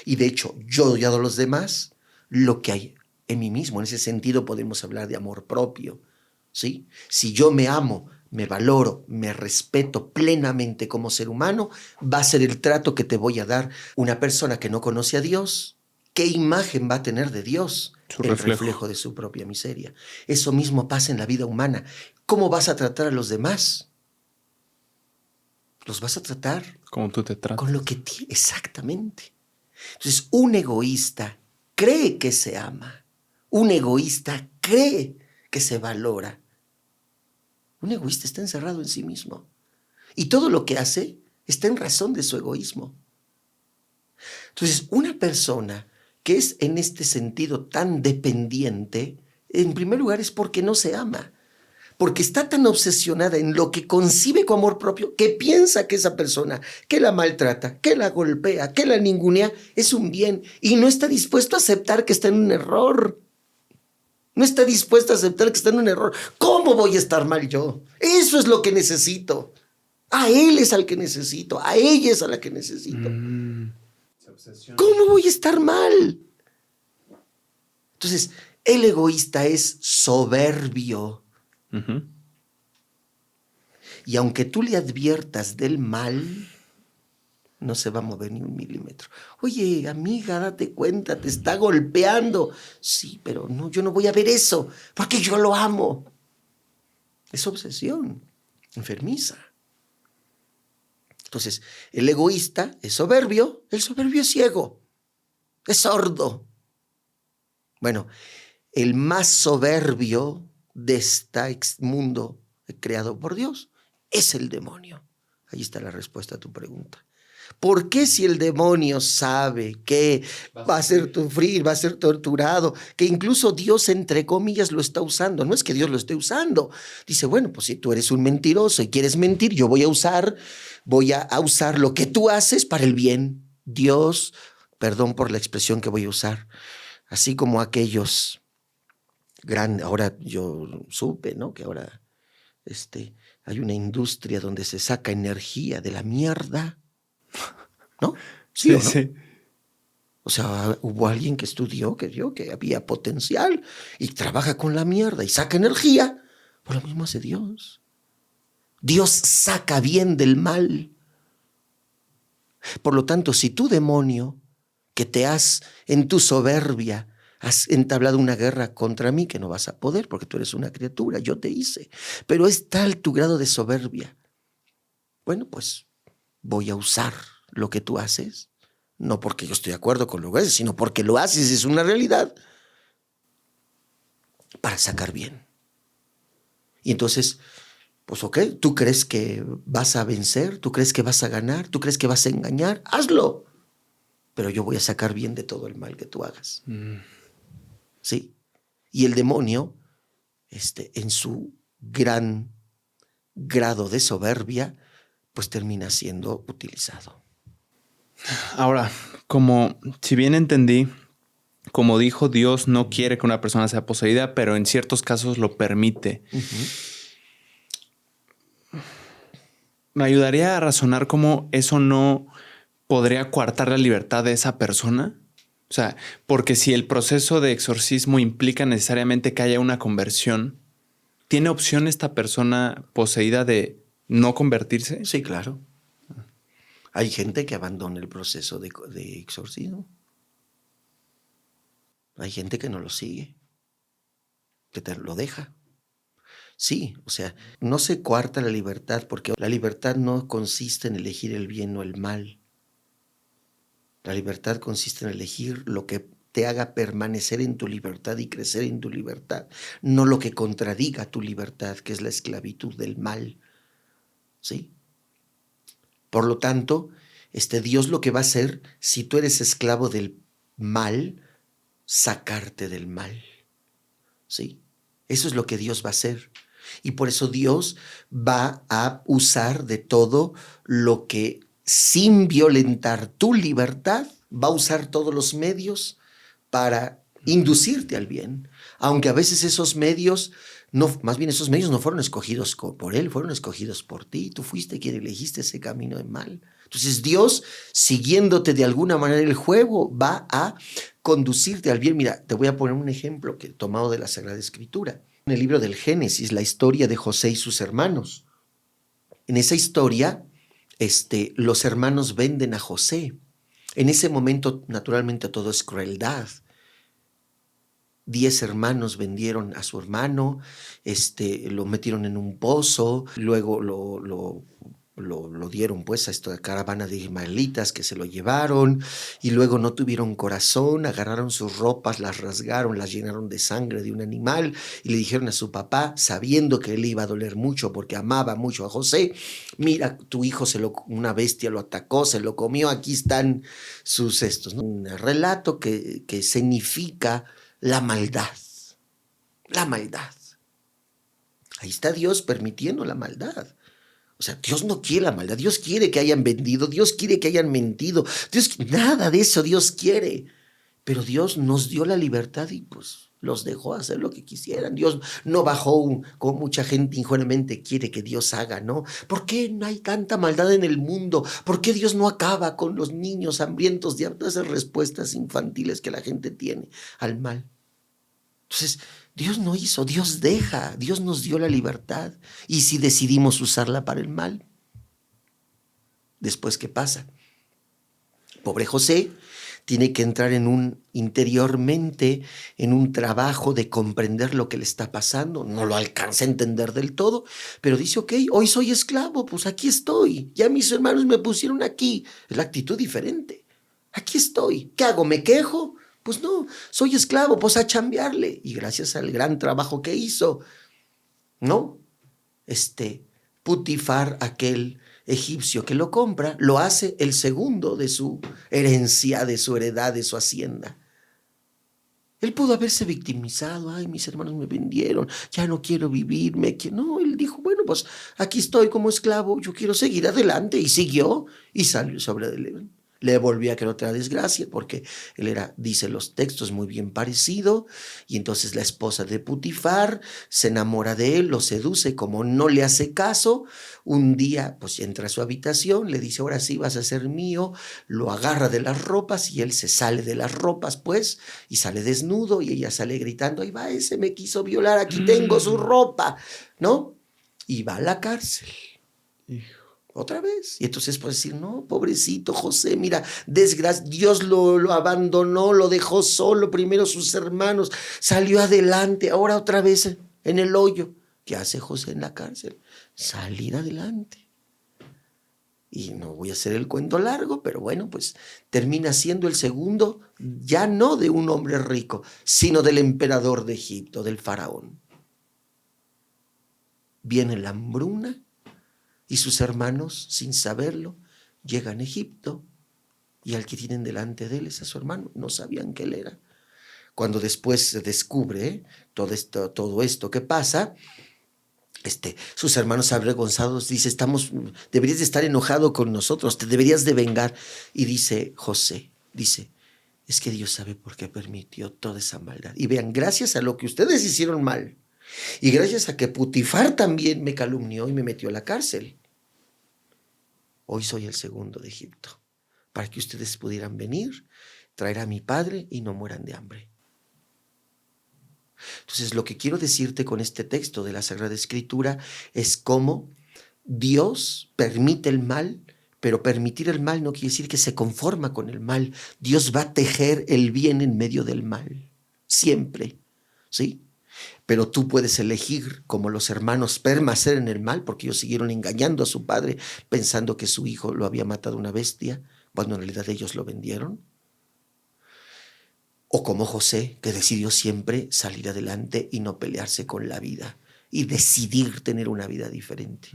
Y de hecho, yo doy a los demás lo que hay en mí mismo. En ese sentido podemos hablar de amor propio, ¿sí? Si yo me amo, me valoro, me respeto plenamente como ser humano, va a ser el trato que te voy a dar. Una persona que no conoce a Dios, ¿qué imagen va a tener de Dios? El reflejo de su propia miseria. Eso mismo pasa en la vida humana. ¿Cómo vas a tratar a los demás? Los vas a tratar como tú te tratas. Con lo que tienes, exactamente. Entonces, un egoísta cree que se ama. Un egoísta cree que se valora. Un egoísta está encerrado en sí mismo. Y todo lo que hace está en razón de su egoísmo. Entonces, una persona que es en este sentido tan dependiente, en primer lugar es porque no se ama. Porque está tan obsesionada en lo que concibe como amor propio que piensa que esa persona que la maltrata, que la golpea, que la ningunea es un bien y no está dispuesto a aceptar que está en un error. No está dispuesto a aceptar que está en un error. ¿Cómo voy a estar mal yo? Eso es lo que necesito. A él es al que necesito, a ella es a la que necesito. ¿Cómo voy a estar mal? Entonces, el egoísta es soberbio. Uh-huh. Y aunque tú le adviertas del mal, no se va a mover ni un milímetro. Oye, amiga, date cuenta, te está golpeando. Sí, pero no, yo no voy a ver eso, porque yo lo amo. Es obsesión enfermiza. Entonces, el egoísta es soberbio, el soberbio es ciego, es sordo. Bueno, el más soberbio de este mundo creado por Dios es el demonio. Ahí está la respuesta a tu pregunta. ¿Por qué si el demonio sabe que va a ser sufrir, va a ser torturado, que incluso Dios, entre comillas, lo está usando? No es que Dios lo esté usando. Dice, bueno, pues si tú eres un mentiroso y quieres mentir, yo voy a usar lo que tú haces para el bien. Dios, perdón por la expresión que voy a usar, así como aquellos ahora yo supe, ¿no? Que ahora hay una industria donde se saca energía de la mierda, ¿no? ¿Sí o no? Sí. O sea, hubo alguien que estudió, que vio que había potencial y trabaja con la mierda y saca energía. Por lo mismo hace Dios. Dios saca bien del mal. Por lo tanto, si tu demonio que en tu soberbia, has entablado una guerra contra mí que no vas a poder porque tú eres una criatura, yo te hice. Pero es tal tu grado de soberbia. Bueno, pues voy a usar lo que tú haces, no porque yo estoy de acuerdo con lo que haces, sino porque lo haces, es una realidad, para sacar bien. Y entonces, pues ok, ¿tú crees que vas a vencer? ¿Tú crees que vas a ganar? ¿Tú crees que vas a engañar? ¡Hazlo! Pero yo voy a sacar bien de todo el mal que tú hagas. ¿Sí? Y el demonio, en su gran grado de soberbia, pues termina siendo utilizado. Ahora, como si bien entendí, como dijo, Dios no quiere que una persona sea poseída, pero en ciertos casos lo permite. Me ayudaría a razonar cómo eso no podría coartar la libertad de esa persona. O sea, porque si el proceso de exorcismo implica necesariamente que haya una conversión, ¿tiene opción esta persona poseída de no convertirse? Sí, claro. Hay gente que abandona el proceso de exorcismo. Hay gente que no lo sigue, que lo deja. Sí, o sea, no se coarta la libertad porque la libertad no consiste en elegir el bien o el mal. La libertad consiste en elegir lo que te haga permanecer en tu libertad y crecer en tu libertad, no lo que contradiga tu libertad, que es la esclavitud del mal. ¿Sí? Por lo tanto, Dios lo que va a hacer, si tú eres esclavo del mal, sacarte del mal. ¿Sí? Eso es lo que Dios va a hacer. Y por eso Dios va a usar de todo lo que, sin violentar tu libertad, va a usar todos los medios para inducirte al bien. Aunque a veces esos medios, más bien esos medios no fueron escogidos por Él, fueron escogidos por ti. Tú fuiste quien elegiste ese camino de mal. Entonces Dios, siguiéndote de alguna manera el juego, va a conducirte al bien. Mira, te voy a poner un ejemplo que he tomado de la Sagrada Escritura. En el libro del Génesis, la historia de José y sus hermanos. En esa historia, los hermanos venden a José. En ese momento, naturalmente, todo es crueldad. 10 hermanos vendieron a su hermano, lo metieron en un pozo, luego lo dieron pues a esta caravana de ismaelitas que se lo llevaron y luego no tuvieron corazón, agarraron sus ropas, las rasgaron, las llenaron de sangre de un animal y le dijeron a su papá, sabiendo que él iba a doler mucho porque amaba mucho a José, mira, tu hijo una bestia lo atacó, se lo comió, aquí están sus ¿no? Un relato que significa la maldad. La maldad. Ahí está Dios permitiendo la maldad. O sea, Dios no quiere la maldad. Dios quiere que hayan vendido. Dios quiere que hayan mentido. Nada de eso Dios quiere. Pero Dios nos dio la libertad y pues los dejó hacer lo que quisieran. Dios no bajó como mucha gente ingenuamente quiere que Dios haga, ¿no? ¿Por qué no hay tanta maldad en el mundo? ¿Por qué Dios no acaba con los niños hambrientos de todas esas respuestas infantiles que la gente tiene al mal? Entonces, Dios no hizo, Dios deja, Dios nos dio la libertad. Y si decidimos usarla para el mal, después, ¿qué pasa? Pobre José tiene que entrar interiormente en un trabajo de comprender lo que le está pasando. No lo alcanza a entender del todo, pero dice, ok, hoy soy esclavo, pues aquí estoy. Ya mis hermanos me pusieron aquí. Es la actitud diferente. Aquí estoy. ¿Qué hago? ¿Me quejo? Pues no, soy esclavo, pues a chambearle. Y gracias al gran trabajo que hizo, ¿no? Putifar, aquel egipcio que lo compra, lo hace el segundo de su herencia, de su heredad, de su hacienda. Él pudo haberse victimizado, ay, mis hermanos me vendieron, ya no quiero vivir, No, él dijo, bueno, pues aquí estoy como esclavo, yo quiero seguir adelante, y siguió, y salió sobre él. Le volvió a crear otra desgracia, porque él era, dice los textos, muy bien parecido, y entonces la esposa de Putifar se enamora de él, lo seduce, como no le hace caso, un día pues entra a su habitación, le dice, ahora sí vas a ser mío, lo agarra de las ropas, y él se sale de las ropas, pues, y sale desnudo, y ella sale gritando, ahí va, ese me quiso violar, aquí tengo su ropa, ¿no? Y va a la cárcel. Hijo. Otra vez. Y entonces puedes decir, no, pobrecito José, mira, desgracia, Dios lo abandonó, lo dejó solo, primero sus hermanos, salió adelante, ahora otra vez en el hoyo. ¿Qué hace José en la cárcel? Salir adelante. Y no voy a hacer el cuento largo, pero bueno, pues termina siendo el segundo, ya no de un hombre rico, sino del emperador de Egipto, del faraón. Viene la hambruna y sus hermanos, sin saberlo, llegan a Egipto y al que tienen delante de él es a su hermano. No sabían que él era. Cuando después se descubre todo esto que pasa, sus hermanos avergonzados dicen, deberías de estar enojado con nosotros, te deberías de vengar. Y dice José, es que Dios sabe por qué permitió toda esa maldad. Y vean, gracias a lo que ustedes hicieron mal, y gracias a que Putifar también me calumnió y me metió a la cárcel, hoy soy el segundo de Egipto, para que ustedes pudieran venir, traer a mi padre y no mueran de hambre. Entonces, lo que quiero decirte con este texto de la Sagrada Escritura es cómo Dios permite el mal, pero permitir el mal no quiere decir que se conforma con el mal. Dios va a tejer el bien en medio del mal, siempre, ¿sí? Pero tú puedes elegir, como los hermanos, permanecer en el mal, porque ellos siguieron engañando a su padre, pensando que su hijo lo había matado una bestia, cuando en realidad ellos lo vendieron. O como José, que decidió siempre salir adelante y no pelearse con la vida, y decidir tener una vida diferente.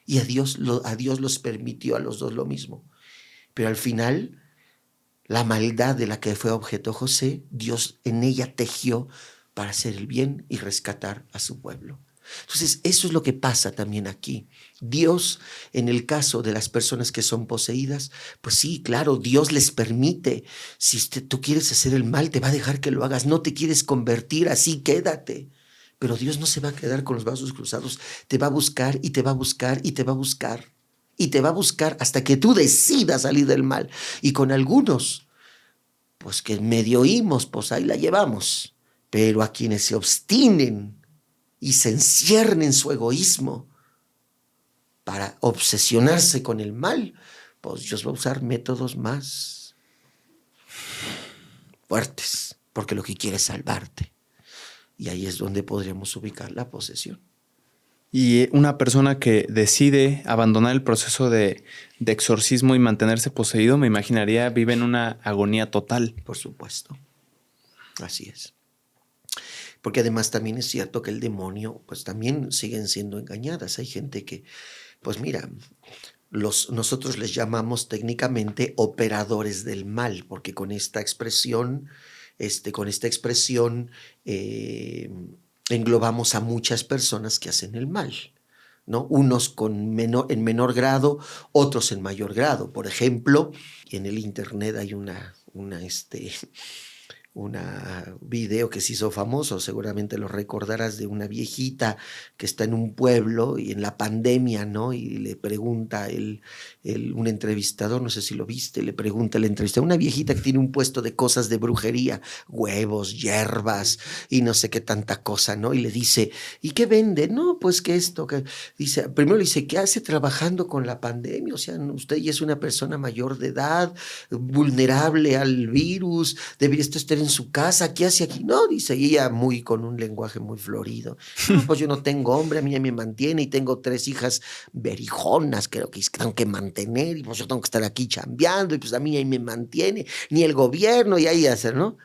Y a Dios los permitió a los dos lo mismo. Pero al final, la maldad de la que fue objeto José, Dios en ella tejió para hacer el bien y rescatar a su pueblo. Entonces, eso es lo que pasa también aquí. Dios, en el caso de las personas que son poseídas, pues sí, claro, Dios les permite. Si tú quieres hacer el mal, te va a dejar que lo hagas. No te quieres convertir, así quédate. Pero Dios no se va a quedar con los brazos cruzados. Te va a buscar y te va a buscar y te va a buscar. Y te va a buscar hasta que tú decidas salir del mal. Y con algunos, pues que medio oímos, pues ahí la llevamos. Pero a quienes se obstinen y se encierren en su egoísmo para obsesionarse con el mal, pues Dios va a usar métodos más fuertes, porque lo que quiere es salvarte. Y ahí es donde podríamos ubicar la posesión. Y una persona que decide abandonar el proceso de exorcismo y mantenerse poseído, me imaginaría, vive en una agonía total. Por supuesto. Así es. Porque además también es cierto que el demonio, pues también siguen siendo engañadas. Hay gente que, pues mira, nosotros les llamamos técnicamente operadores del mal, porque con esta expresión, englobamos a muchas personas que hacen el mal, ¿no? Unos en menor grado, otros en mayor grado. Por ejemplo, en el internet hay una video que se hizo famoso, seguramente lo recordarás, de una viejita que está en un pueblo y en la pandemia, ¿no? Y le pregunta un entrevistador, no sé si lo viste, le pregunta el entrevistador, una viejita que tiene un puesto de cosas de brujería, huevos, hierbas y no sé qué tanta cosa, ¿no? Y le dice, ¿y qué vende? No, pues que esto, que dice, primero le dice, ¿qué hace trabajando con la pandemia? O sea, usted ya es una persona mayor de edad, vulnerable al virus, debería estar en su casa, ¿qué hace aquí? No, dice, y ella con un lenguaje muy florido. No, pues yo no tengo hombre, a mí ya me mantiene y tengo 3 hijas berijonas, creo que tengo que mantener y pues yo tengo que estar aquí chambeando y pues a mí ahí me mantiene, ni el gobierno y ahí hacer, ¿no?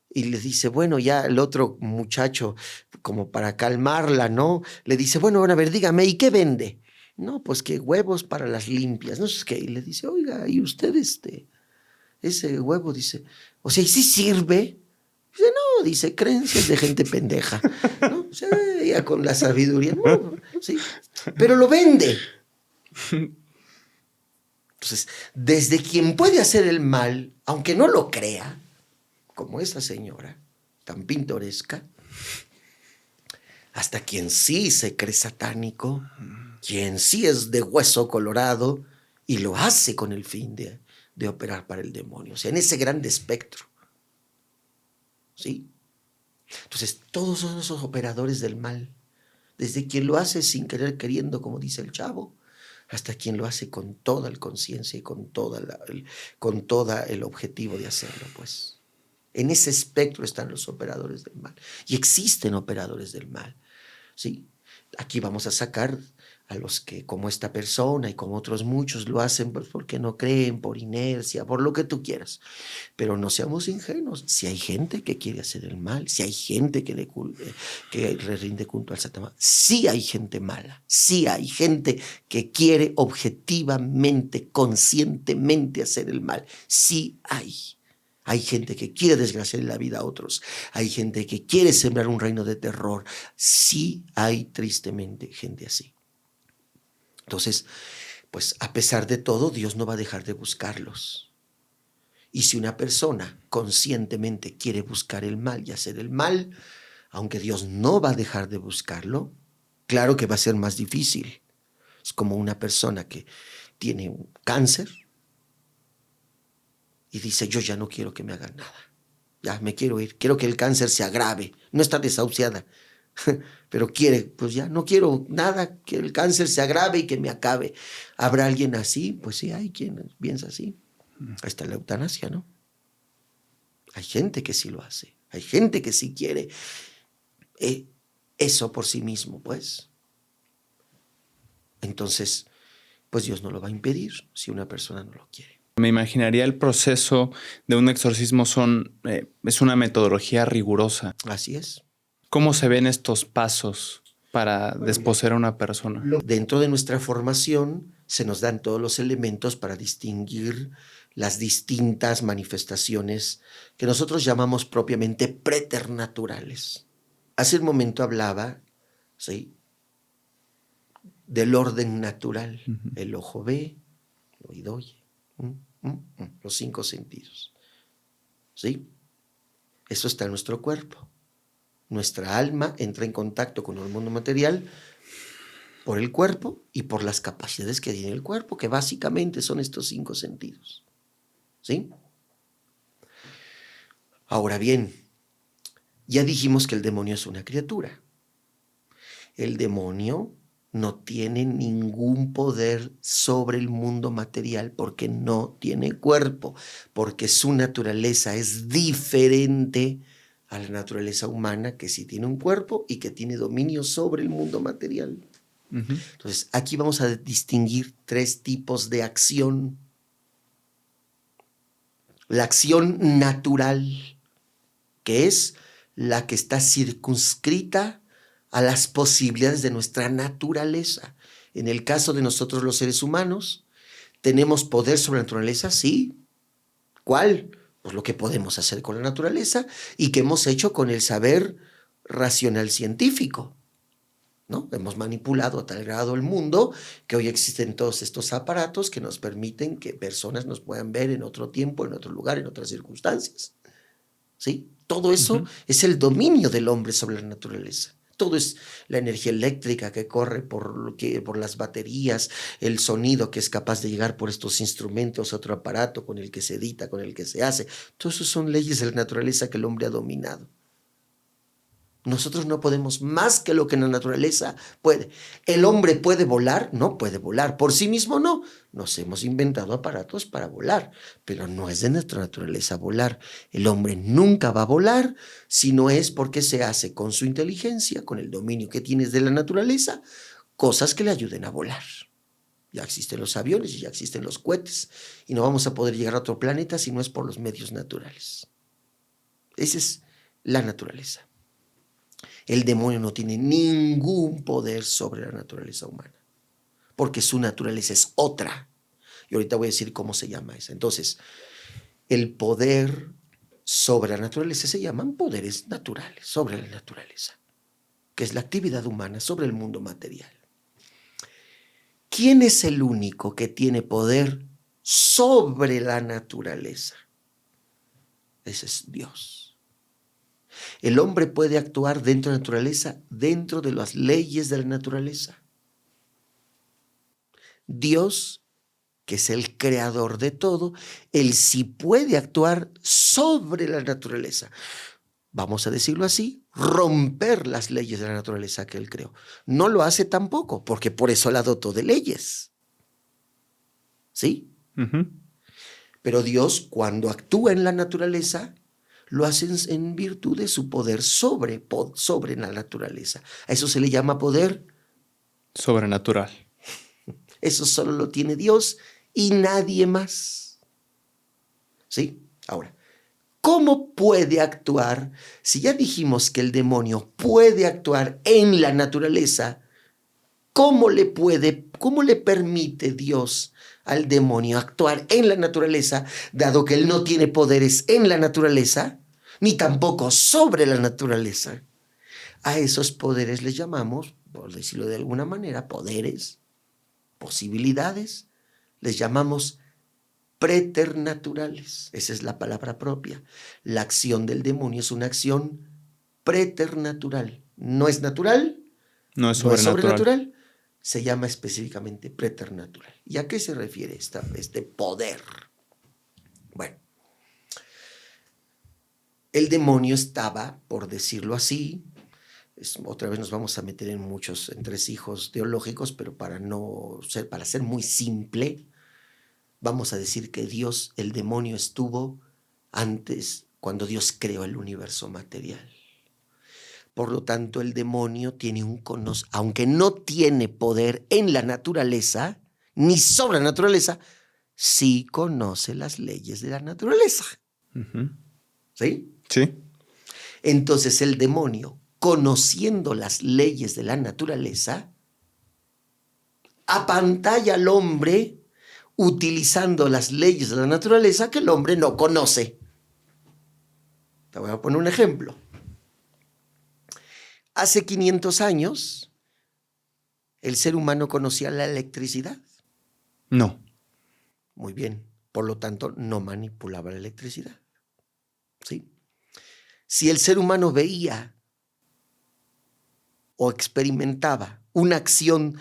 Y le dice, bueno, ya el otro muchacho, como para calmarla, ¿no? Le dice, bueno, a ver, dígame, ¿y qué vende? No, pues que huevos para las limpias, no sé qué. Y le dice, oiga, ¿y usted ese huevo? Dice, o sea, ¿y sí sirve? Dice, no, dice, creencias de gente pendeja, ¿no? O sea, ella con la sabiduría, no, sí, pero lo vende. Entonces, desde quien puede hacer el mal, aunque no lo crea, como esa señora tan pintoresca, hasta quien sí se cree satánico, quien sí es de hueso colorado y lo hace con el fin de operar para el demonio. O sea, en ese grande espectro. ¿Sí? Entonces, todos son esos operadores del mal. Desde quien lo hace sin querer queriendo, como dice el chavo, hasta quien lo hace con toda la conciencia y con todo el objetivo de hacerlo, pues. En ese espectro están los operadores del mal. Y existen operadores del mal, ¿sí? Aquí vamos a sacar a los que, como esta persona y como otros muchos, lo hacen pues, porque no creen, por inercia, por lo que tú quieras. Pero no seamos ingenuos. Si hay gente que quiere hacer el mal, si hay gente que le rinde culto al Satanás, sí hay gente mala, sí hay gente que quiere objetivamente, conscientemente hacer el mal. Sí hay. Hay gente que quiere desgraciar la vida a otros. Hay gente que quiere sembrar un reino de terror. Sí hay tristemente gente así. Entonces, pues a pesar de todo, Dios no va a dejar de buscarlos. Y si una persona conscientemente quiere buscar el mal y hacer el mal, aunque Dios no va a dejar de buscarlo, claro que va a ser más difícil. Es como una persona que tiene un cáncer y dice, yo ya no quiero que me hagan nada. Ya me quiero ir, quiero que el cáncer se agrave. No está desahuciada, pero quiere, pues ya no quiero nada, que el cáncer se agrave y que me acabe. ¿Habrá alguien así? Pues sí, hay quien piensa así. Ahí está la eutanasia, ¿no? Hay gente que sí lo hace, hay gente que sí quiere eso por sí mismo, pues. Entonces, pues Dios no lo va a impedir si una persona no lo quiere. Me imaginaría el proceso de un exorcismo es una metodología rigurosa. Así es. ¿Cómo se ven estos pasos para desposeer a una persona? Dentro de nuestra formación se nos dan todos los elementos para distinguir las distintas manifestaciones que nosotros llamamos propiamente preternaturales. Hace un momento hablaba, ¿sí?, del orden natural. El ojo ve, el oído oye, los 5 sentidos. ¿Sí? Eso está en nuestro cuerpo. Nuestra alma entra en contacto con el mundo material por el cuerpo y por las capacidades que tiene el cuerpo, que básicamente son estos 5 sentidos. ¿Sí? Ahora bien, ya dijimos que el demonio es una criatura. El demonio no tiene ningún poder sobre el mundo material porque no tiene cuerpo, porque su naturaleza es diferente a la naturaleza humana, que sí tiene un cuerpo y que tiene dominio sobre el mundo material. Entonces, aquí vamos a distinguir 3 tipos de acción. La acción natural, que es la que está circunscrita a las posibilidades de nuestra naturaleza. En el caso de nosotros los seres humanos, ¿tenemos poder sobre la naturaleza? Sí. ¿Cuál? Pues lo que podemos hacer con la naturaleza y que hemos hecho con el saber racional científico, ¿no? Hemos manipulado a tal grado el mundo que hoy existen todos estos aparatos que nos permiten que personas nos puedan ver en otro tiempo, en otro lugar, en otras circunstancias. ¿Sí? Todo eso es el dominio del hombre sobre la naturaleza. Todo es la energía eléctrica que corre por las baterías, el sonido que es capaz de llegar por estos instrumentos, otro aparato con el que se edita, con el que se hace. Todo eso son leyes de la naturaleza que el hombre ha dominado. Nosotros no podemos más que lo que la naturaleza puede. ¿El hombre puede volar? No puede volar. Por sí mismo no. Nos hemos inventado aparatos para volar, pero no es de nuestra naturaleza volar. El hombre nunca va a volar si no es porque se hace con su inteligencia, con el dominio que tienes de la naturaleza, cosas que le ayuden a volar. Ya existen los aviones y ya existen los cohetes y no vamos a poder llegar a otro planeta si no es por los medios naturales. Esa es la naturaleza. El demonio no tiene ningún poder sobre la naturaleza humana, porque su naturaleza es otra. Y ahorita voy a decir cómo se llama esa. Entonces, el poder sobre la naturaleza se llaman poderes naturales, sobre la naturaleza, que es la actividad humana sobre el mundo material. ¿Quién es el único que tiene poder sobre la naturaleza? Ese es Dios. El hombre puede actuar dentro de la naturaleza, dentro de las leyes de la naturaleza. Dios, que es el creador de todo, él sí puede actuar sobre la naturaleza. Vamos a decirlo así, romper las leyes de la naturaleza que él creó. No lo hace tampoco, porque por eso la dotó de leyes. ¿sí? Ujú. Pero Dios, cuando actúa en la naturaleza, lo hace en virtud de su poder sobre la naturaleza. A eso se le llama poder. Sobrenatural. Eso solo lo tiene Dios y nadie más. ¿Sí? Ahora, ¿cómo puede actuar? Si ya dijimos que el demonio puede actuar en la naturaleza, ¿cómo le permite Dios al demonio actuar en la naturaleza, dado que él no tiene poderes en la naturaleza, ni tampoco sobre la naturaleza? A esos poderes les llamamos, por decirlo de alguna manera, poderes, posibilidades, les llamamos preternaturales. Esa es la palabra propia. La acción del demonio es una acción preternatural. No es natural, No es no es sobrenatural. sobrenatural, se llama específicamente preternatural. ¿Y a qué se refiere este poder? Bueno, el demonio estaba, por decirlo así, otra vez nos vamos a meter en muchos entresijos teológicos, pero para ser muy simple, vamos a decir que el demonio estuvo antes, cuando Dios creó el universo material. Por lo tanto, el demonio tiene aunque no tiene poder en la naturaleza, ni sobre la naturaleza, sí conoce las leyes de la naturaleza. Ujú. ¿Sí? Sí. Entonces el demonio, conociendo las leyes de la naturaleza, apantalla al hombre utilizando las leyes de la naturaleza que el hombre no conoce. Te voy a poner un ejemplo. Hace 500 años, el ser humano conocía la electricidad. No. Muy bien. Por lo tanto, no manipulaba la electricidad. ¿Sí? Si el ser humano veía o experimentaba una acción,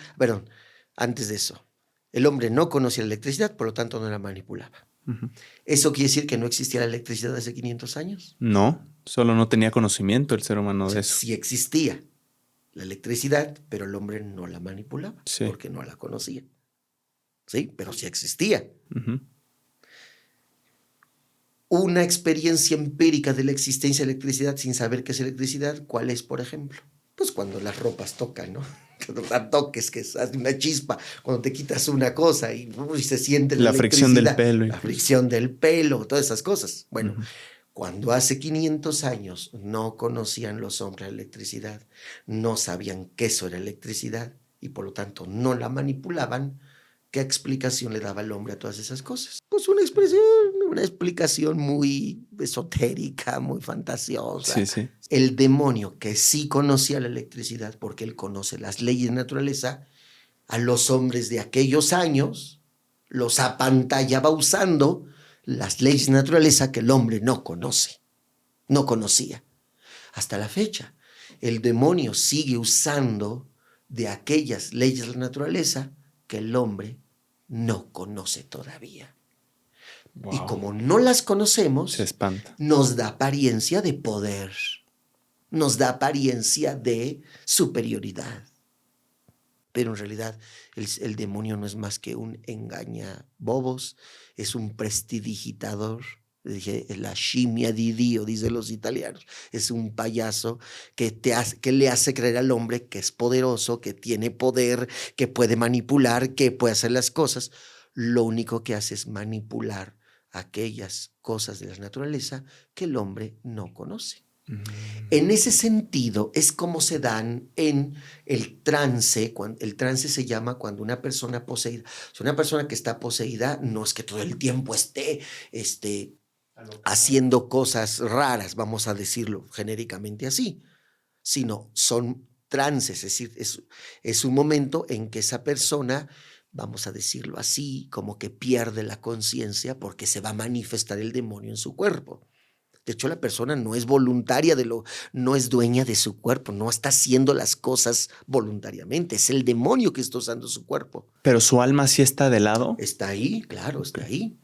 antes de eso, el hombre no conocía la electricidad, por lo tanto no la manipulaba. Ujú. ¿Eso quiere decir que no existía la electricidad hace 500 años? No. Solo no tenía conocimiento el ser humano de eso. Sí existía la electricidad, pero el hombre no la manipulaba Sí. porque no la conocía. ¿Sí? Pero sí existía. Ujú. Una experiencia empírica de la existencia de electricidad sin saber qué es electricidad, ¿cuál es, por ejemplo? Pues cuando las ropas tocan, ¿no? Cuando la toques, que hace una chispa, cuando te quitas una cosa y se siente la fricción del electricidad, pelo. la Incluso. fricción del pelo, todas esas cosas. Bueno, Ujú. cuando hace 500 años no conocían los hombres la electricidad, no sabían qué eso era electricidad y por lo tanto no la manipulaban, ¿qué explicación le daba el hombre a todas esas cosas? Pues una explicación muy esotérica, muy fantasiosa. Sí, sí. El demonio, que sí conocía la electricidad porque él conoce las leyes de naturaleza, a los hombres de aquellos años los apantallaba usando las leyes de naturaleza que el hombre no conocía. Hasta la fecha, el demonio sigue usando de aquellas leyes de la naturaleza que el hombre no conoce todavía. Wow. Y como no las conocemos, se espanta. Nos da apariencia de poder, nos da apariencia de superioridad. Pero en realidad el demonio no es más que un engañabobos, es un prestidigitador. Dije, la scimmia di Dio, dicen los italianos. Es un payaso que le hace creer al hombre que es poderoso, que tiene poder, que puede manipular, que puede hacer las cosas. Lo único que hace es manipular aquellas cosas de la naturaleza que el hombre no conoce. En ese sentido es como se dan en el trance. El trance se llama cuando una persona poseída, si una persona que está poseída no es que todo el tiempo esté haciendo cosas raras, vamos a decirlo genéricamente así, sino son trances, es decir, es un momento en que esa persona, vamos a decirlo así, como que pierde la conciencia porque se va a manifestar el demonio en su cuerpo. De hecho, la persona no es voluntaria no es dueña de su cuerpo, no está haciendo las cosas voluntariamente, es el demonio que está usando su cuerpo. ¿Pero su alma sí está de lado? Está ahí, claro, está ahí,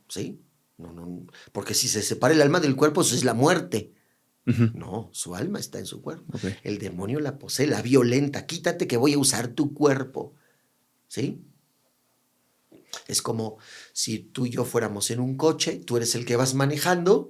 ¿sí? No, porque si se separa el alma del cuerpo, eso es la muerte. Uh-huh. No, su alma está en su cuerpo. Okay. El demonio la posee, la violenta, quítate que voy a usar tu cuerpo, ¿sí? Es como si tú y yo fuéramos en un coche, tú eres el que vas manejando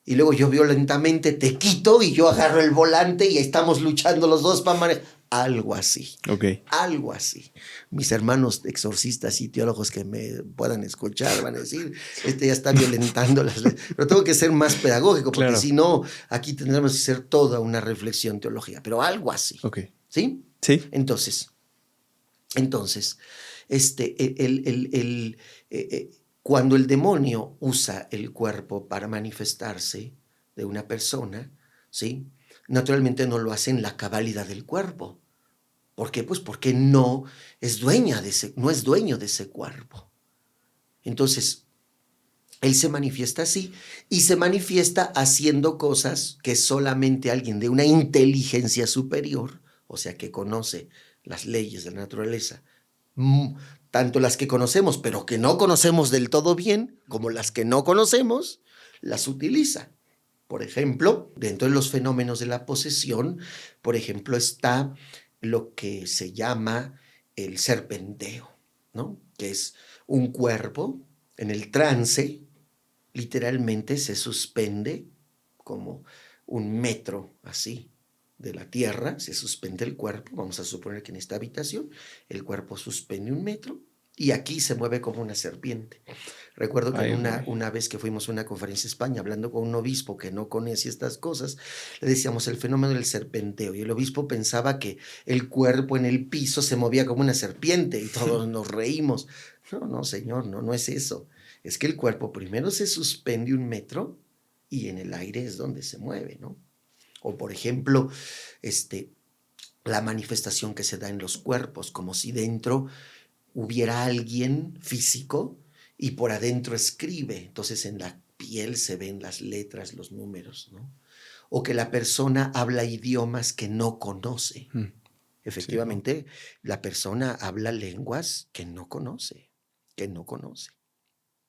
y luego yo violentamente te quito y yo agarro el volante y estamos luchando los dos para manejar. Algo así. Ok. Algo así. Mis hermanos exorcistas y teólogos que me puedan escuchar van a decir, ya está violentando las leyes. Pero tengo que ser más pedagógico porque Claro. si no, aquí tendremos que hacer toda una reflexión teológica. Pero algo así. Ok. ¿Sí? Sí. Entonces, cuando el demonio usa el cuerpo para manifestarse de una persona, ¿sí? Naturalmente no lo hace en la cabalidad del cuerpo. ¿Por qué? Pues porque no es dueño de ese cuerpo. Entonces, él se manifiesta así y se manifiesta haciendo cosas que solamente alguien de una inteligencia superior, o sea, que conoce las leyes de la naturaleza, tanto las que conocemos, pero que no conocemos del todo bien, como las que no conocemos, las utiliza. Por ejemplo, dentro de los fenómenos de la posesión, por ejemplo, está lo que se llama el serpenteo, ¿no? Que es un cuerpo en el trance, literalmente se suspende como 1 metro así de la tierra, se suspende el cuerpo, vamos a suponer que en esta habitación el cuerpo suspende 1 metro y aquí se mueve como una serpiente. Recuerdo que una vez que fuimos a una conferencia en España hablando con un obispo que no conocía estas cosas, le decíamos el fenómeno del serpenteo y el obispo pensaba que el cuerpo en el piso se movía como una serpiente y todos nos reímos. No, señor, no es eso. Es que el cuerpo primero se suspende 1 metro y en el aire es donde se mueve, ¿no? O por ejemplo, la manifestación que se da en los cuerpos, como si dentro hubiera alguien físico y por adentro escribe. Entonces en la piel se ven las letras, los números, ¿no? O que la persona habla idiomas que no conoce. Efectivamente, la persona habla lenguas que no conoce.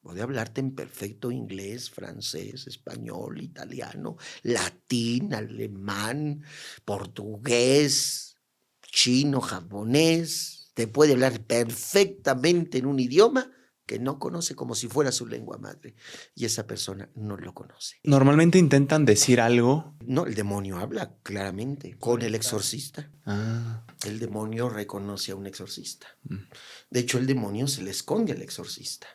Puede hablarte en perfecto inglés, francés, español, italiano, latín, alemán, portugués, chino, japonés. Te puede hablar perfectamente en un idioma que no conoce como si fuera su lengua madre. Y esa persona no lo conoce. Normalmente intentan decir algo. No, el demonio habla claramente con el exorcista. El demonio reconoce a un exorcista. De hecho, el demonio se le esconde al exorcista.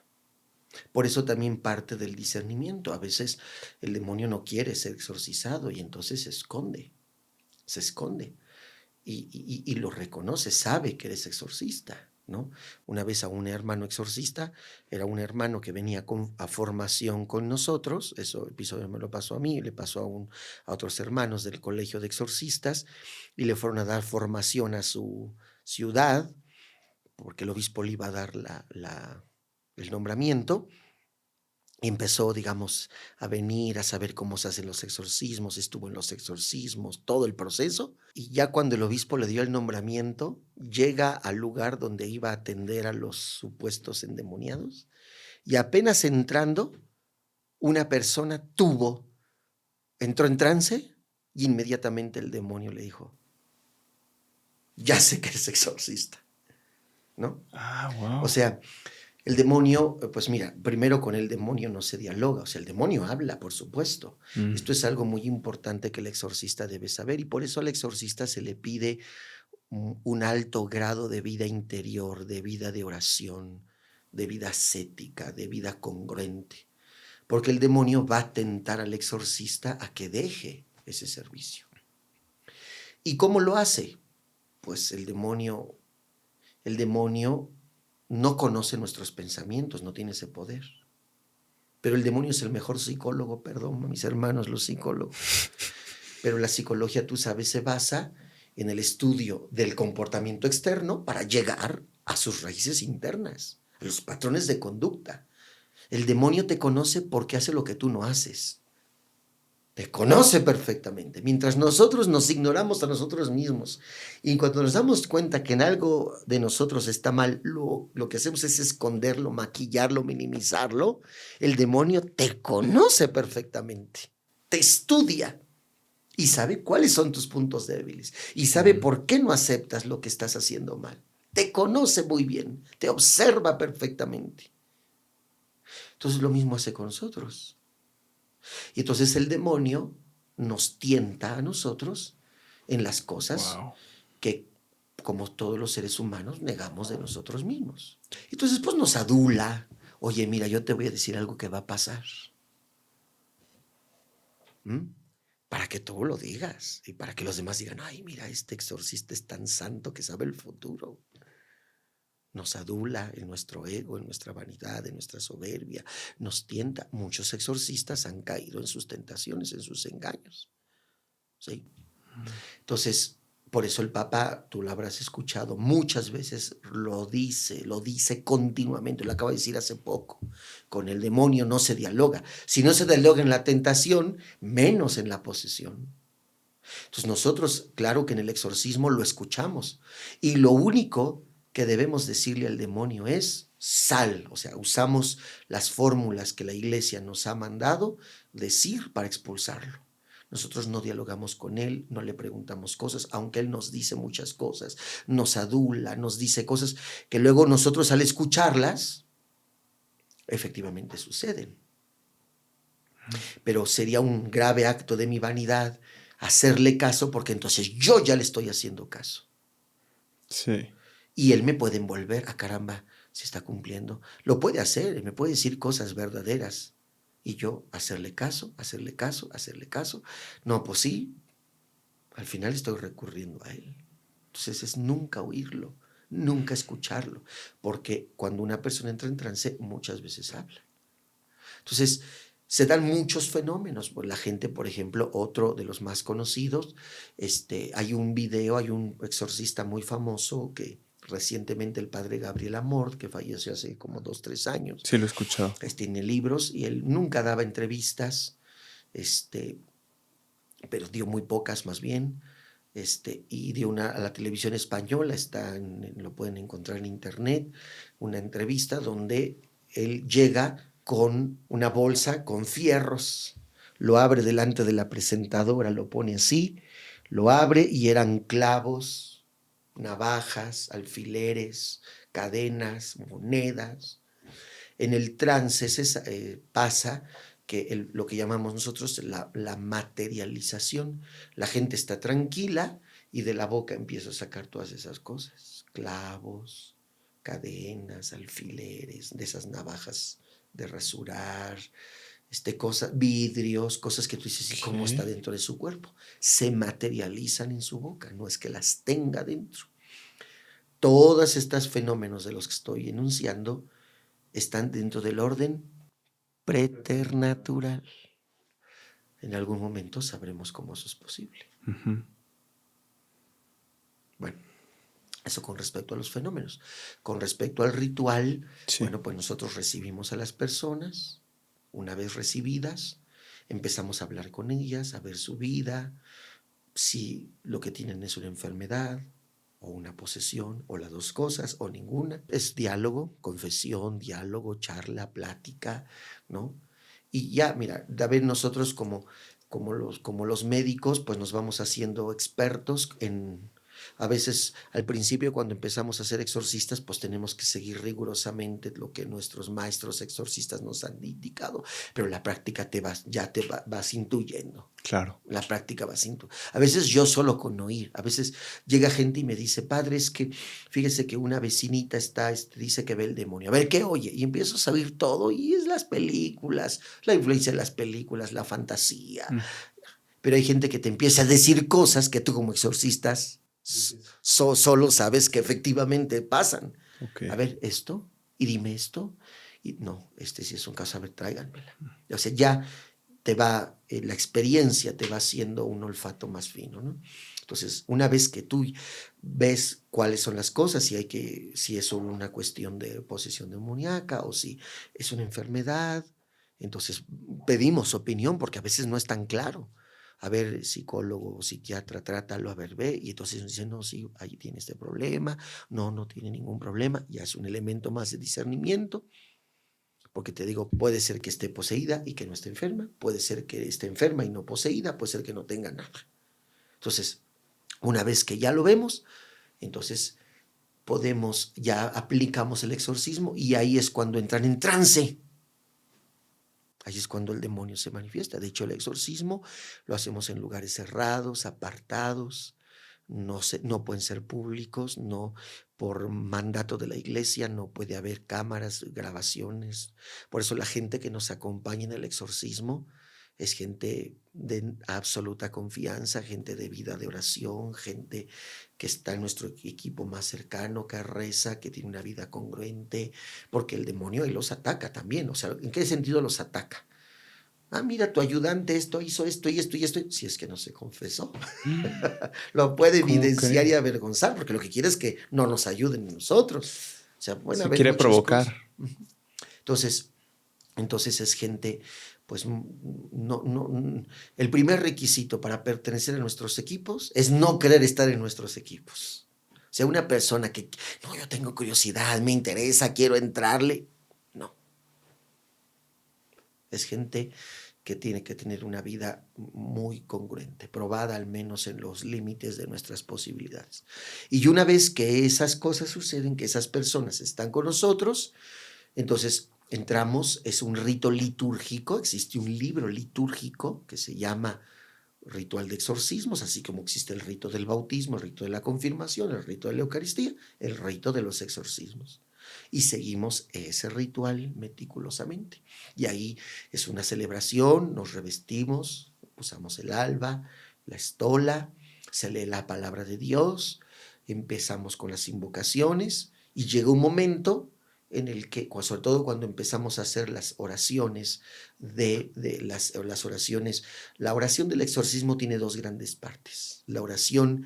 Por eso también parte del discernimiento. A veces el demonio no quiere ser exorcizado y entonces se esconde. Y lo reconoce, sabe que eres exorcista, ¿no? Una vez a un hermano exorcista, era un hermano que venía a formación con nosotros, eso episodio me lo pasó a mí, le pasó a otros hermanos del colegio de exorcistas y le fueron a dar formación a su ciudad, porque el obispo le iba a dar el nombramiento. Y empezó, digamos, a venir a saber cómo se hacen los exorcismos, estuvo en los exorcismos, todo el proceso. Y ya cuando el obispo le dio el nombramiento, llega al lugar donde iba a atender a los supuestos endemoniados. Y apenas entrando, una persona entró en trance y inmediatamente el demonio le dijo, ya sé que eres exorcista, ¿no? Wow. O sea, el demonio, pues mira, primero con el demonio no se dialoga, o sea, el demonio habla, por supuesto. Esto es algo muy importante que el exorcista debe saber y por eso al exorcista se le pide un alto grado de vida interior, de vida de oración, de vida ascética, de vida congruente, porque el demonio va a tentar al exorcista a que deje ese servicio. ¿Y cómo lo hace? Pues el demonio no conoce nuestros pensamientos, no tiene ese poder. Pero el demonio es el mejor psicólogo, perdón, mis hermanos, los psicólogos. Pero la psicología, tú sabes, se basa en el estudio del comportamiento externo para llegar a sus raíces internas, a los patrones de conducta. El demonio te conoce porque hace lo que tú no haces. Te conoce perfectamente. Mientras nosotros nos ignoramos a nosotros mismos y cuando nos damos cuenta que en algo de nosotros está mal, lo que hacemos es esconderlo, maquillarlo, minimizarlo, el demonio te conoce perfectamente, te estudia y sabe cuáles son tus puntos débiles y sabe por qué no aceptas lo que estás haciendo mal. te conoce muy bien, te observa perfectamente. Entonces lo mismo hace con nosotros. Y entonces el demonio nos tienta a nosotros en las cosas que, como todos los seres humanos, negamos de nosotros mismos. Entonces pues nos adula. Oye, mira, yo te voy a decir algo que va a pasar. Para que tú lo digas y para que los demás digan, ay, mira, este exorcista es tan santo que sabe el futuro. Nos adula en nuestro ego, en nuestra vanidad, en nuestra soberbia, nos tienta. Muchos exorcistas han caído en sus tentaciones, en sus engaños. ¿Sí? Entonces, por eso el Papa, tú lo habrás escuchado, muchas veces lo dice continuamente, lo acaba de decir hace poco, con el demonio no se dialoga. Si no se dialoga en la tentación, menos en la posesión. Entonces nosotros, claro que en el exorcismo lo escuchamos, y lo único que debemos decirle al demonio es sal, o sea, usamos las fórmulas que la iglesia nos ha mandado decir para expulsarlo. Nosotros no dialogamos con él, no le preguntamos cosas, aunque él nos dice muchas cosas, nos adula, nos dice cosas que luego nosotros al escucharlas, efectivamente suceden. Pero sería un grave acto de mi vanidad hacerle caso, porque entonces yo ya le estoy haciendo caso. Sí. Y él me puede envolver, caramba, se está cumpliendo. Lo puede hacer, me puede decir cosas verdaderas. Y yo hacerle caso, hacerle caso, hacerle caso. No, pues sí, al final estoy recurriendo a él. Entonces es nunca oírlo, nunca escucharlo, porque cuando una persona entra en trance muchas veces habla. Entonces se dan muchos fenómenos. Pues la gente, por ejemplo, otro de los más conocidos, hay un video, hay un exorcista muy famoso que recientemente el padre Gabriel Amor, que falleció hace como 2, 3 años. Sí, lo he escuchado. Tiene libros y él nunca daba entrevistas, pero dio muy pocas más bien. Y dio a la televisión española, lo pueden encontrar en internet, una entrevista donde él llega con una bolsa con fierros, lo abre delante de la presentadora, lo pone así, lo abre y eran clavos, navajas, alfileres, cadenas, monedas. En el trance pasa que lo que llamamos nosotros la materialización. La gente está tranquila y de la boca empieza a sacar todas esas cosas, clavos, cadenas, alfileres, de esas navajas de rasurar, vidrios, cosas que tú dices, ¿y cómo está dentro de su cuerpo? Se materializan en su boca, no es que las tenga dentro. Todos estos fenómenos de los que estoy enunciando están dentro del orden preternatural. En algún momento sabremos cómo eso es posible. Uh-huh. Bueno, eso con respecto a los fenómenos. Con respecto al ritual, sí. Bueno, pues nosotros recibimos a las personas. Una vez recibidas, empezamos a hablar con ellas, a ver su vida, si lo que tienen es una enfermedad o una posesión, o las dos cosas, o ninguna. Es diálogo, confesión, diálogo, charla, plática, ¿no? Y ya, mira, David, nosotros como los médicos, pues nos vamos haciendo expertos a veces al principio cuando empezamos a ser exorcistas, pues tenemos que seguir rigurosamente lo que nuestros maestros exorcistas nos han indicado, pero la práctica vas intuyendo. Claro. La práctica vas intuyendo. A veces yo solo con oír, a veces llega gente y me dice, padre, es que fíjese que una vecinita dice que ve el demonio. A ver, ¿qué oye? Y empiezo a saber todo y es las películas, la influencia de las películas, la fantasía. Pero hay gente que te empieza a decir cosas que tú como exorcistas solo sabes que efectivamente pasan. Okay. A ver, esto, y dime esto. Y no, sí es un caso, a ver, tráiganmela. O sea, ya te va, la experiencia te va haciendo un olfato más fino, ¿no? Entonces, una vez que tú ves cuáles son las cosas, si es solo una cuestión de posesión demoníaca o si es una enfermedad, entonces pedimos opinión porque a veces no es tan claro. A ver, psicólogo o psiquiatra, trátalo, a ver, ve. Y entonces nos dicen, no, sí, ahí tiene este problema. No tiene ningún problema. Ya es un elemento más de discernimiento. Porque te digo, puede ser que esté poseída y que no esté enferma. Puede ser que esté enferma y no poseída. Puede ser que no tenga nada. Entonces, una vez que ya lo vemos, entonces ya aplicamos el exorcismo y ahí es cuando entran en trance. Ahí es cuando el demonio se manifiesta. De hecho, el exorcismo lo hacemos en lugares cerrados, apartados, no pueden ser públicos, no, por mandato de la iglesia no puede haber cámaras, grabaciones. Por eso la gente que nos acompaña en el exorcismo es gente de absoluta confianza, gente de vida de oración, gente que está en nuestro equipo más cercano, que reza, que tiene una vida congruente, porque el demonio ahí los ataca también. O sea, ¿en qué sentido los ataca? Ah, mira, tu ayudante hizo esto y esto y esto, si es que no se confesó. Lo puede ¿Cómo evidenciar y cree? avergonzar, porque lo que quiere es que no nos ayuden nosotros. O sea, pueden Se haber quiere muchas provocar. cosas. Entonces es gente, pues el primer requisito para pertenecer a nuestros equipos es no querer estar en nuestros equipos. O sea, una persona que, no, yo tengo curiosidad, me interesa, quiero entrarle. No. Es gente que tiene que tener una vida muy congruente, probada al menos en los límites de nuestras posibilidades. Y una vez que esas cosas suceden, que esas personas están con nosotros, entonces entramos, es un rito litúrgico, existe un libro litúrgico que se llama Ritual de Exorcismos, así como existe el rito del bautismo, el rito de la confirmación, el rito de la Eucaristía, el rito de los exorcismos. Y seguimos ese ritual meticulosamente. Y ahí es una celebración, nos revestimos, usamos el alba, la estola, se lee la palabra de Dios, empezamos con las invocaciones y llega un momento en el que, sobre todo cuando empezamos a hacer las oraciones las oraciones, la oración del exorcismo tiene dos grandes partes, la oración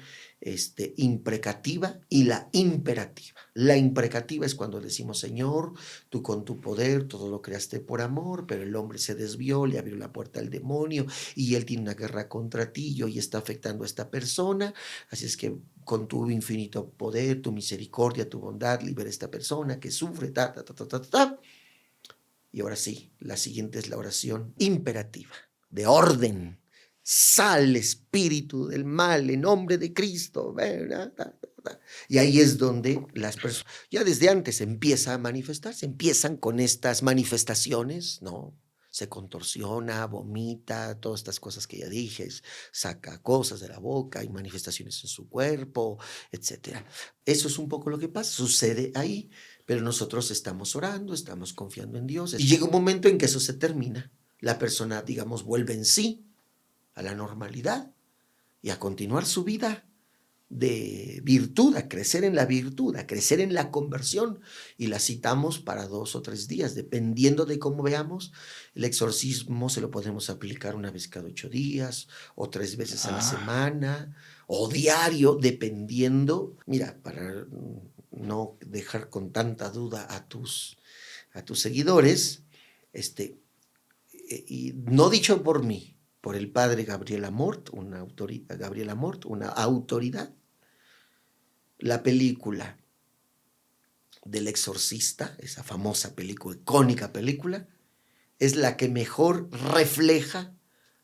imprecativa y la imperativa. La imprecativa es cuando decimos, Señor, tú con tu poder todo lo creaste por amor, pero el hombre se desvió, le abrió la puerta al demonio y él tiene una guerra contra ti y hoy está afectando a esta persona, así es que con tu infinito poder, tu misericordia, tu bondad, libera a esta persona que sufre, ta, ta, ta, ta, ta, ta. Y ahora sí, la siguiente es la oración imperativa, de orden. Sal, espíritu del mal, en nombre de Cristo. Y ahí es donde las personas, ya desde antes empieza a manifestarse, empiezan con estas manifestaciones, ¿no? Se contorsiona, vomita, todas estas cosas que ya dije, saca cosas de la boca, hay manifestaciones en su cuerpo, etc. Eso es un poco lo que pasa, sucede ahí, pero nosotros estamos orando, estamos confiando en Dios, y llega un momento en que eso se termina, la persona, digamos, vuelve en sí, a la normalidad, y a continuar su vida de virtud, a crecer en la virtud, a crecer en la conversión, y la citamos para 2 o 3 días, dependiendo de cómo veamos. El exorcismo se lo podemos aplicar una vez cada 8 días, o 3 veces a la semana, o diario, dependiendo. Mira, para no dejar con tanta duda a tus seguidores, y no dicho por mí, por el padre Gabriel Amort, una autoridad, la película del exorcista, esa famosa película, icónica película, es la que mejor refleja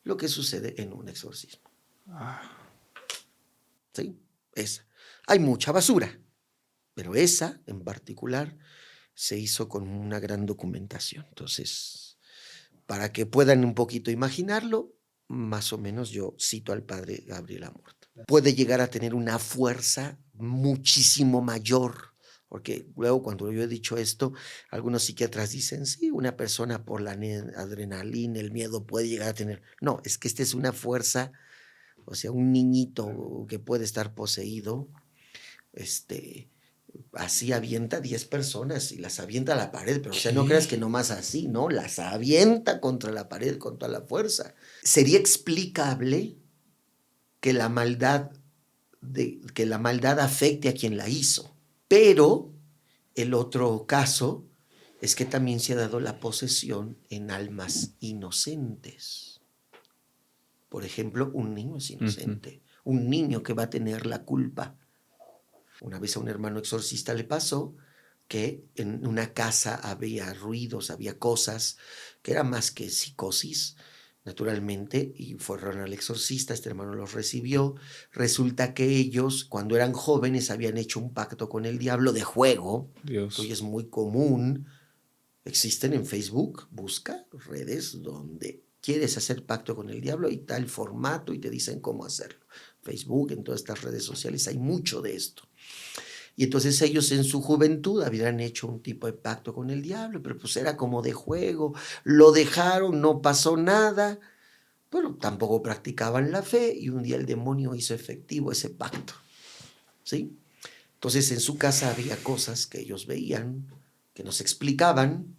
lo que sucede en un exorcismo. ¿Sí? Esa. Hay mucha basura, pero esa en particular se hizo con una gran documentación. Entonces, para que puedan un poquito imaginarlo, más o menos yo cito al padre Gabriel Amort. Puede llegar a tener una fuerza muchísimo mayor, porque luego cuando yo he dicho esto, algunos psiquiatras dicen, sí, una persona por la adrenalina, el miedo puede llegar a tener. No, es que esta es una fuerza, o sea, un niñito que puede estar poseído, así avienta 10 personas y las avienta a la pared, pero o sea, no creas que nomás así, ¿no? Las avienta contra la pared con toda la fuerza. Sería explicable que la maldad afecte a quien la hizo, pero el otro caso es que también se ha dado la posesión en almas inocentes. Por ejemplo, un niño es inocente, un niño que va a tener la culpa. Una vez a un hermano exorcista le pasó que en una casa había ruidos, había cosas que era más que psicosis, naturalmente, y fueron al exorcista, este hermano los recibió. Resulta que ellos, cuando eran jóvenes, habían hecho un pacto con el diablo de juego, Dios. que hoy es muy común. Existen en Facebook, busca redes donde quieres hacer pacto con el diablo y tal formato y te dicen cómo hacerlo. Facebook, en todas estas redes sociales hay mucho de esto. Y entonces ellos en su juventud habían hecho un tipo de pacto con el diablo, pero pues era como de juego, lo dejaron, no pasó nada, pero tampoco practicaban la fe y un día el demonio hizo efectivo ese pacto, ¿sí? Entonces en su casa había cosas que ellos veían, que nos explicaban.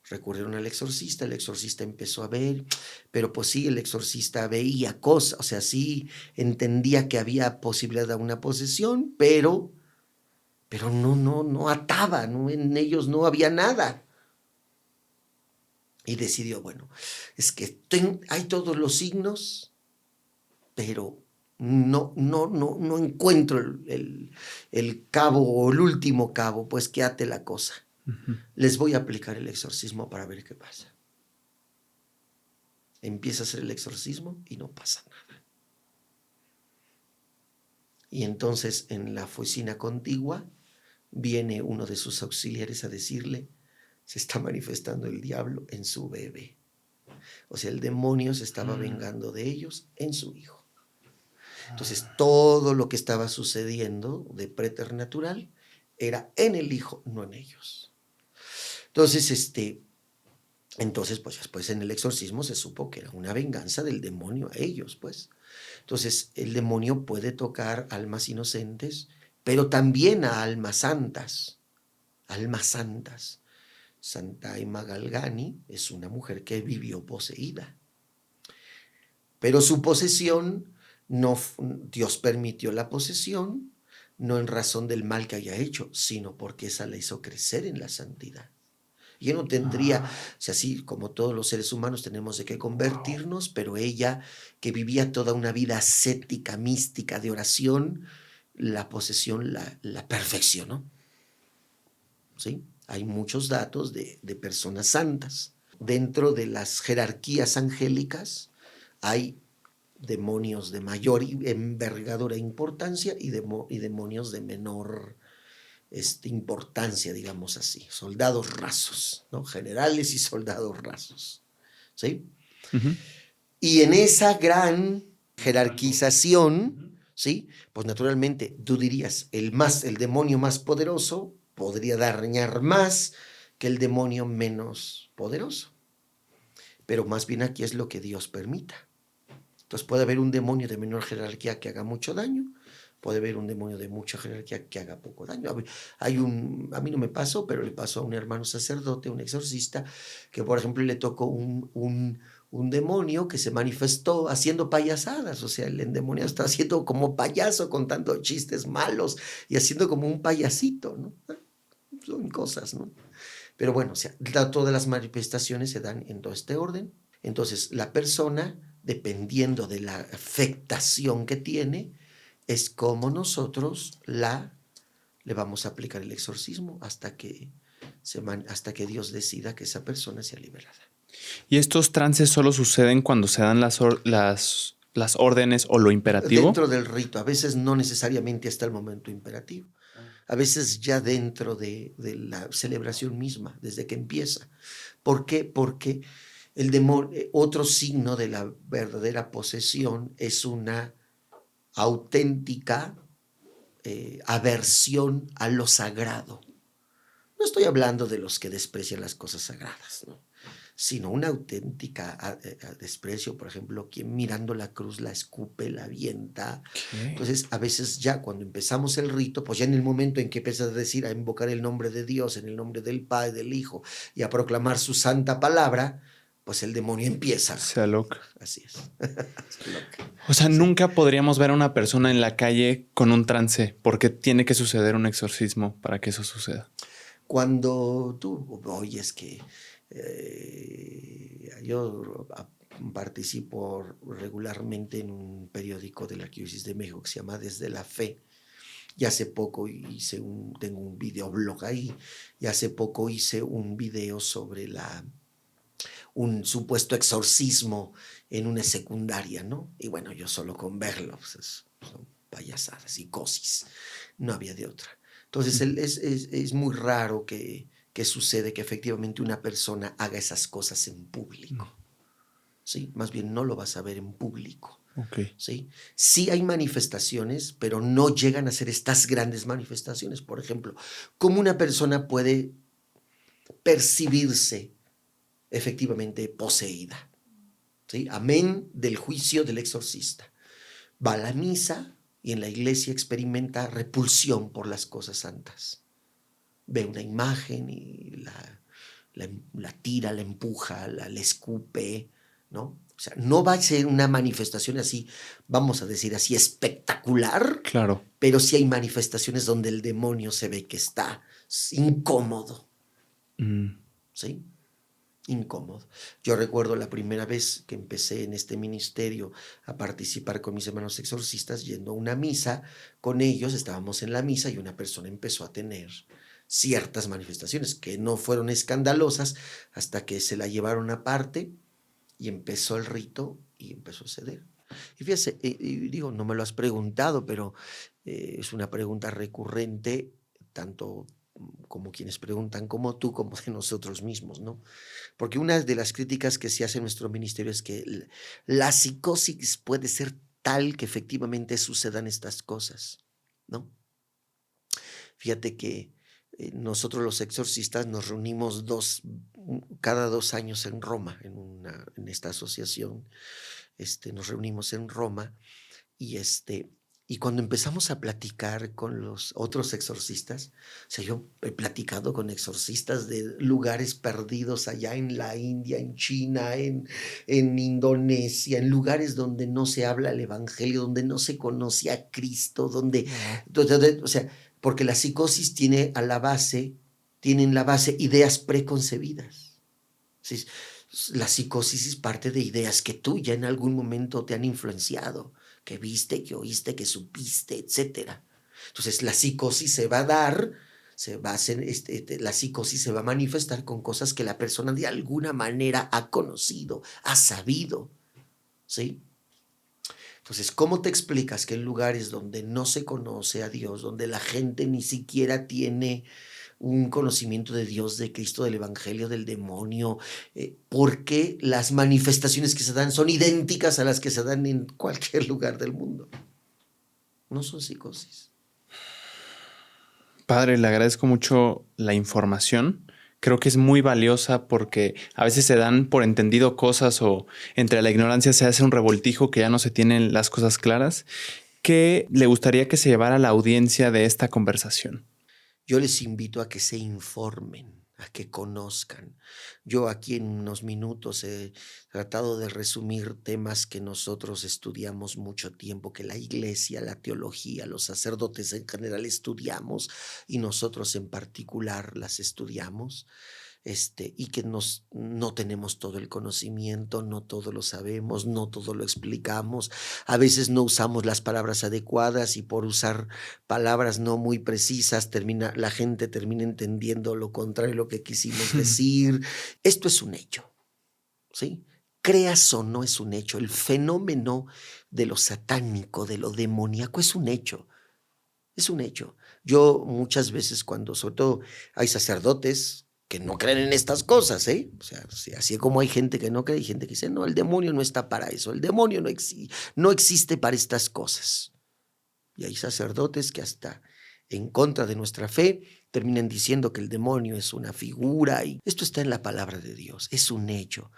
Recurrieron al exorcista, el exorcista empezó a ver, pero pues sí, el exorcista veía cosas, o sea, sí entendía que había posibilidad de una posesión, pero no ataba, ¿no? En ellos no había nada. Y decidió, bueno, es que hay todos los signos, pero no encuentro el cabo o el último cabo, pues que ate la cosa. Uh-huh. Les voy a aplicar el exorcismo para ver qué pasa. Empieza a hacer el exorcismo y no pasa nada. Y entonces en la oficina contigua viene uno de sus auxiliares a decirle, se está manifestando el diablo en su bebé. O sea, el demonio se estaba vengando de ellos en su hijo. Entonces, todo lo que estaba sucediendo de preternatural era en el hijo, no en ellos. Entonces, pues después en el exorcismo se supo que era una venganza del demonio a ellos, pues. Entonces, el demonio puede tocar almas inocentes, pero también a almas santas. Almas santas. Santa Emma Galgani es una mujer que vivió poseída. Pero su posesión, no, Dios permitió la posesión, no en razón del mal que haya hecho, sino porque esa la hizo crecer en la santidad. Y no tendría, o sea, así como todos los seres humanos tenemos de qué convertirnos, pero ella, que vivía toda una vida ascética, mística, de oración, la posesión la perfeccionó. ¿Sí? Hay muchos datos de personas santas. Dentro de las jerarquías angélicas hay demonios de mayor envergadura e importancia y demonios de menor importancia, digamos así. Soldados rasos, ¿no? Generales y soldados rasos. ¿Sí? Uh-huh. Y en esa gran jerarquización, ¿sí? Pues naturalmente tú dirías, el demonio más poderoso podría dañar más que el demonio menos poderoso. Pero más bien aquí es lo que Dios permita. Entonces puede haber un demonio de menor jerarquía que haga mucho daño, puede haber un demonio de mucha jerarquía que haga poco daño. A mí no me pasó, pero le pasó a un hermano sacerdote, un exorcista, que por ejemplo le tocó un demonio que se manifestó haciendo payasadas, o sea, el endemoniado está haciendo como payaso, contando chistes malos y haciendo como un payasito, ¿no? Son cosas, ¿no? Pero bueno, o sea, todas las manifestaciones se dan en todo este orden. Entonces, la persona, dependiendo de la afectación que tiene, es como nosotros le vamos a aplicar el exorcismo hasta que Dios decida que esa persona sea liberada. ¿Y estos trances solo suceden cuando se dan las órdenes o lo imperativo? Dentro del rito, a veces no necesariamente hasta el momento imperativo. A veces ya dentro de la celebración misma, desde que empieza. ¿Por qué? Porque el demonio, otro signo de la verdadera posesión es una auténtica aversión a lo sagrado. No estoy hablando de los que desprecian las cosas sagradas, ¿no? Sino una auténtica desprecio, por ejemplo, quien mirando la cruz la escupe, la avienta. ¿Qué? Entonces, a veces ya cuando empezamos el rito, pues ya en el momento en que empiezas a decir, a invocar el nombre de Dios, en el nombre del Padre, del Hijo, y a proclamar su santa palabra, pues el demonio empieza. Se aloca. Así es. Se aloca. O sea, Sí. nunca podríamos ver a una persona en la calle con un trance, porque tiene que suceder un exorcismo para que eso suceda. Cuando tú oyes que yo participo regularmente en un periódico de la Arquidiócesis de México que se llama Desde la Fe. Y hace poco tengo un videoblog ahí, y hace poco hice un video sobre un supuesto exorcismo en una secundaria, ¿no? Y bueno, yo solo con verlo, pues son payasadas, psicosis, no había de otra. Entonces es muy raro que sucede que efectivamente una persona haga esas cosas en público, ¿sí? Más bien no lo vas a ver en público. Okay. ¿Sí? Sí hay manifestaciones, pero no llegan a ser estas grandes manifestaciones. Por ejemplo, ¿cómo una persona puede percibirse efectivamente poseída? ¿Sí? Amén del juicio del exorcista. Va a la misa y en la iglesia experimenta repulsión por las cosas santas. Ve una imagen y la tira, la empuja, la escupe, ¿no? O sea, no va a ser una manifestación así, vamos a decir así, espectacular, Claro. pero sí hay manifestaciones donde el demonio se ve que está incómodo, ¿sí? Incómodo. Yo recuerdo la primera vez que empecé en este ministerio a participar con mis hermanos exorcistas, yendo a una misa con ellos, estábamos en la misa y una persona empezó a tener ciertas manifestaciones que no fueron escandalosas hasta que se la llevaron aparte y empezó el rito y empezó a ceder. Y fíjese, digo, no me lo has preguntado, pero es una pregunta recurrente, tanto como quienes preguntan, como tú, como de nosotros mismos, ¿no? Porque una de las críticas que se hace en nuestro ministerio es que la psicosis puede ser tal que efectivamente sucedan estas cosas, ¿no? Fíjate que nosotros los exorcistas nos reunimos cada 2 años en Roma, en esta asociación, nos reunimos en Roma y y cuando empezamos a platicar con los otros exorcistas, o sea, yo he platicado con exorcistas de lugares perdidos allá en la India, en China, en Indonesia, en lugares donde no se habla el evangelio, donde no se conoce a Cristo, o sea, porque la psicosis tiene en la base ideas preconcebidas. ¿Sí? La psicosis es parte de ideas que tú ya en algún momento te han influenciado, que viste, que oíste, que supiste, etcétera. Entonces la psicosis se va a dar, se va a hacer, la psicosis se va a manifestar con cosas que la persona de alguna manera ha conocido, ha sabido, ¿sí? Entonces, ¿cómo te explicas que en lugares donde no se conoce a Dios, donde la gente ni siquiera tiene un conocimiento de Dios, de Cristo, del Evangelio, del demonio, por qué las manifestaciones que se dan son idénticas a las que se dan en cualquier lugar del mundo? No son psicosis. Padre, le agradezco mucho la información. Creo que es muy valiosa porque a veces se dan por entendido cosas o entre la ignorancia se hace un revoltijo que ya no se tienen las cosas claras. ¿Qué le gustaría que se llevara la audiencia de esta conversación? Yo les invito a que se informen, a que conozcan. Yo aquí en unos minutos he tratado de resumir temas que nosotros estudiamos mucho tiempo, que la iglesia, la teología, los sacerdotes en general estudiamos y nosotros en particular las estudiamos. Y que no tenemos todo el conocimiento, no todo lo sabemos, no todo lo explicamos. A veces no usamos las palabras adecuadas y por usar palabras no muy precisas la gente termina entendiendo lo contrario de lo que quisimos decir. Esto es un hecho, ¿sí? Creas o no, es un hecho. El fenómeno de lo satánico, de lo demoníaco, es un hecho. Es un hecho. Yo muchas veces sobre todo hay sacerdotes que no creen en estas cosas, ¿eh? O sea, así como hay gente que no cree, hay gente que dice, no, el demonio no está para eso, el demonio no existe para estas cosas. Y hay sacerdotes que hasta en contra de nuestra fe terminan diciendo que el demonio es una figura y esto está en la palabra de Dios, es un hecho.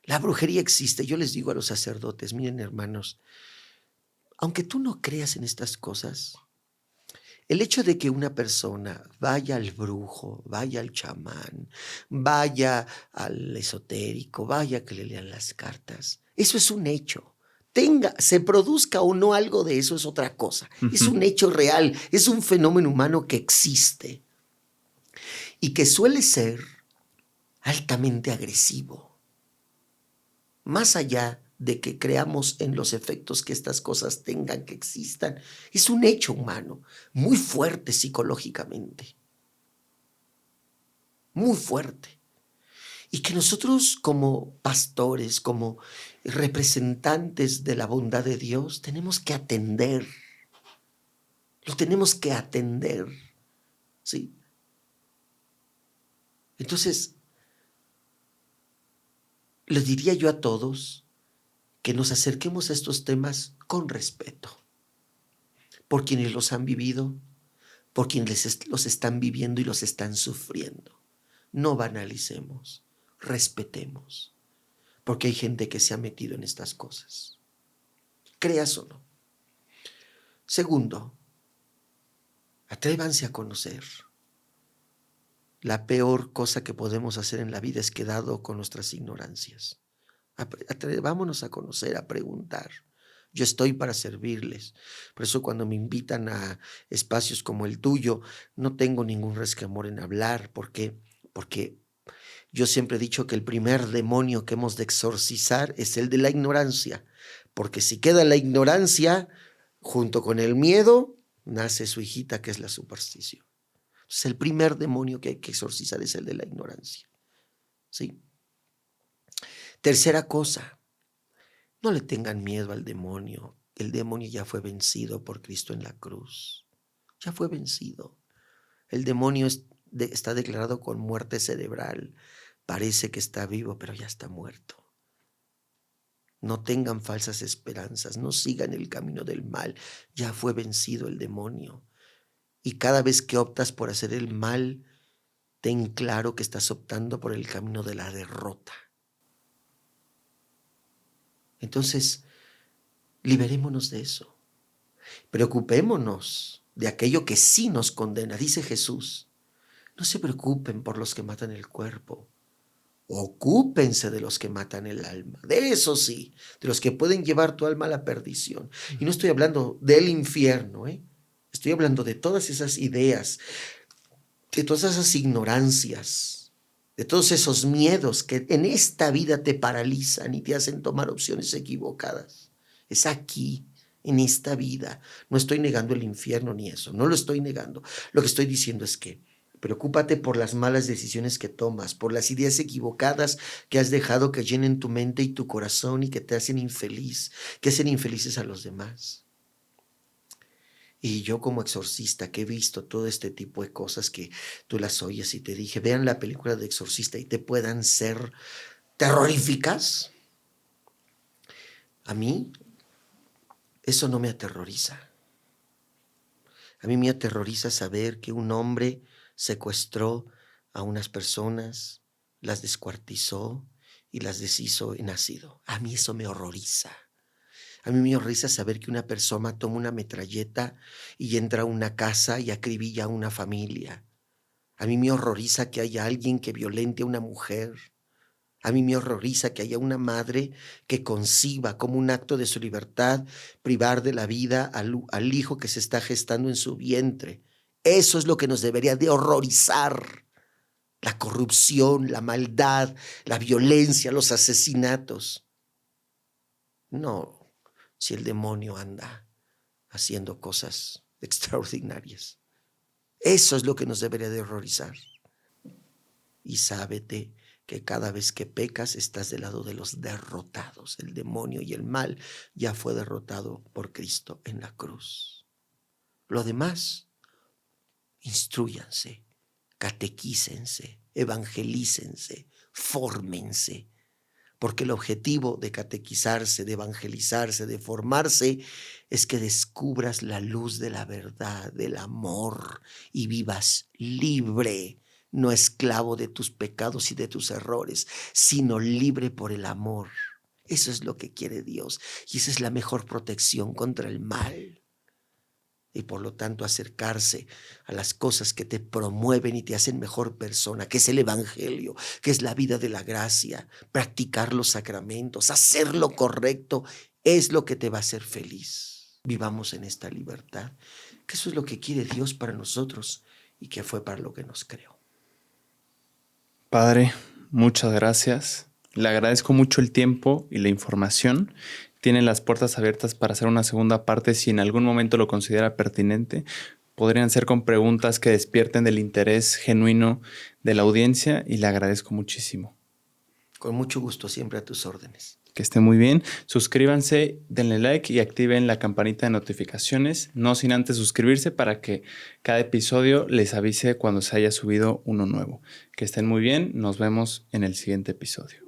La brujería existe. Yo les digo a los sacerdotes, miren hermanos, aunque tú no creas en estas cosas, el hecho de que una persona vaya al brujo, vaya al chamán, vaya al esotérico, vaya que le lean las cartas, eso es un hecho. Se produzca o no algo de eso es otra cosa. Es un hecho real, es un fenómeno humano que existe y que suele ser altamente agresivo. Más allá de que creamos en los efectos que estas cosas tengan, que existan, es un hecho humano muy fuerte psicológicamente, muy fuerte. Y que nosotros como pastores, como representantes de la bondad de Dios, tenemos que atender. Lo tenemos que atender, ¿sí? Entonces, les diría yo a todos que nos acerquemos a estos temas con respeto, por quienes los han vivido, por quienes los están viviendo y los están sufriendo. No banalicemos, respetemos, porque hay gente que se ha metido en estas cosas. Creas o no. Segundo, atrévanse a conocer. La peor cosa que podemos hacer en la vida es quedado con nuestras ignorancias. Atrevámonos a conocer, a preguntar. Yo estoy para servirles. Por eso cuando me invitan a espacios como el tuyo, no tengo ningún resquemor en hablar. ¿Por qué? Porque yo siempre he dicho que el primer demonio que hemos de exorcizar es el de la ignorancia. Porque si queda la ignorancia, junto con el miedo, nace su hijita, que es la superstición. Entonces, el primer demonio que hay que exorcizar es el de la ignorancia. ¿Sí? Tercera cosa, no le tengan miedo al demonio. El demonio ya fue vencido por Cristo en la cruz. Ya fue vencido. El demonio está declarado con muerte cerebral. Parece que está vivo, pero ya está muerto. No tengan falsas esperanzas, no sigan el camino del mal. Ya fue vencido el demonio. Y cada vez que optas por hacer el mal, ten claro que estás optando por el camino de la derrota. Entonces, liberémonos de eso. Preocupémonos de aquello que sí nos condena. Dice Jesús, no se preocupen por los que matan el cuerpo. Ocúpense de los que matan el alma. De eso sí, de los que pueden llevar tu alma a la perdición. Y no estoy hablando del infierno, Estoy hablando de todas esas ideas, de todas esas ignorancias, de todos esos miedos que en esta vida te paralizan y te hacen tomar opciones equivocadas. Es aquí, en esta vida. No estoy negando el infierno ni eso, no lo estoy negando. Lo que estoy diciendo es que preocúpate por las malas decisiones que tomas, por las ideas equivocadas que has dejado que llenen tu mente y tu corazón y que te hacen infeliz, que hacen infelices a los demás. Y yo como exorcista que he visto todo este tipo de cosas que tú las oyes y te dije, vean la película de Exorcista y te puedan ser terroríficas, a mí eso no me aterroriza. A mí me aterroriza saber que un hombre secuestró a unas personas, las descuartizó y las deshizo en ácido. A mí eso me horroriza. A mí me horroriza saber que una persona toma una metralleta y entra a una casa y acribilla a una familia. A mí me horroriza que haya alguien que violente a una mujer. A mí me horroriza que haya una madre que conciba como un acto de su libertad privar de la vida al hijo que se está gestando en su vientre. Eso es lo que nos debería de horrorizar. La corrupción, la maldad, la violencia, los asesinatos. No. Si el demonio anda haciendo cosas extraordinarias. Eso es lo que nos debería de horrorizar. Y sábete que cada vez que pecas estás del lado de los derrotados. El demonio y el mal ya fue derrotado por Cristo en la cruz. Lo demás, instrúyanse, catequícense, evangelícense, fórmense. Porque el objetivo de catequizarse, de evangelizarse, de formarse, es que descubras la luz de la verdad, del amor, y vivas libre, no esclavo de tus pecados y de tus errores, sino libre por el amor. Eso es lo que quiere Dios, y esa es la mejor protección contra el mal. Y por lo tanto acercarse a las cosas que te promueven y te hacen mejor persona, que es el evangelio, que es la vida de la gracia, practicar los sacramentos, hacer lo correcto, es lo que te va a hacer feliz. Vivamos en esta libertad, que eso es lo que quiere Dios para nosotros y que fue para lo que nos creó. Padre, muchas gracias. Le agradezco mucho el tiempo y la información. Tienen las puertas abiertas para hacer una segunda parte si en algún momento lo considera pertinente. Podrían ser con preguntas que despierten del interés genuino de la audiencia y le agradezco muchísimo. Con mucho gusto, siempre a tus órdenes. Que estén muy bien. Suscríbanse, denle like y activen la campanita de notificaciones, no sin antes suscribirse para que cada episodio les avise cuando se haya subido uno nuevo. Que estén muy bien. Nos vemos en el siguiente episodio.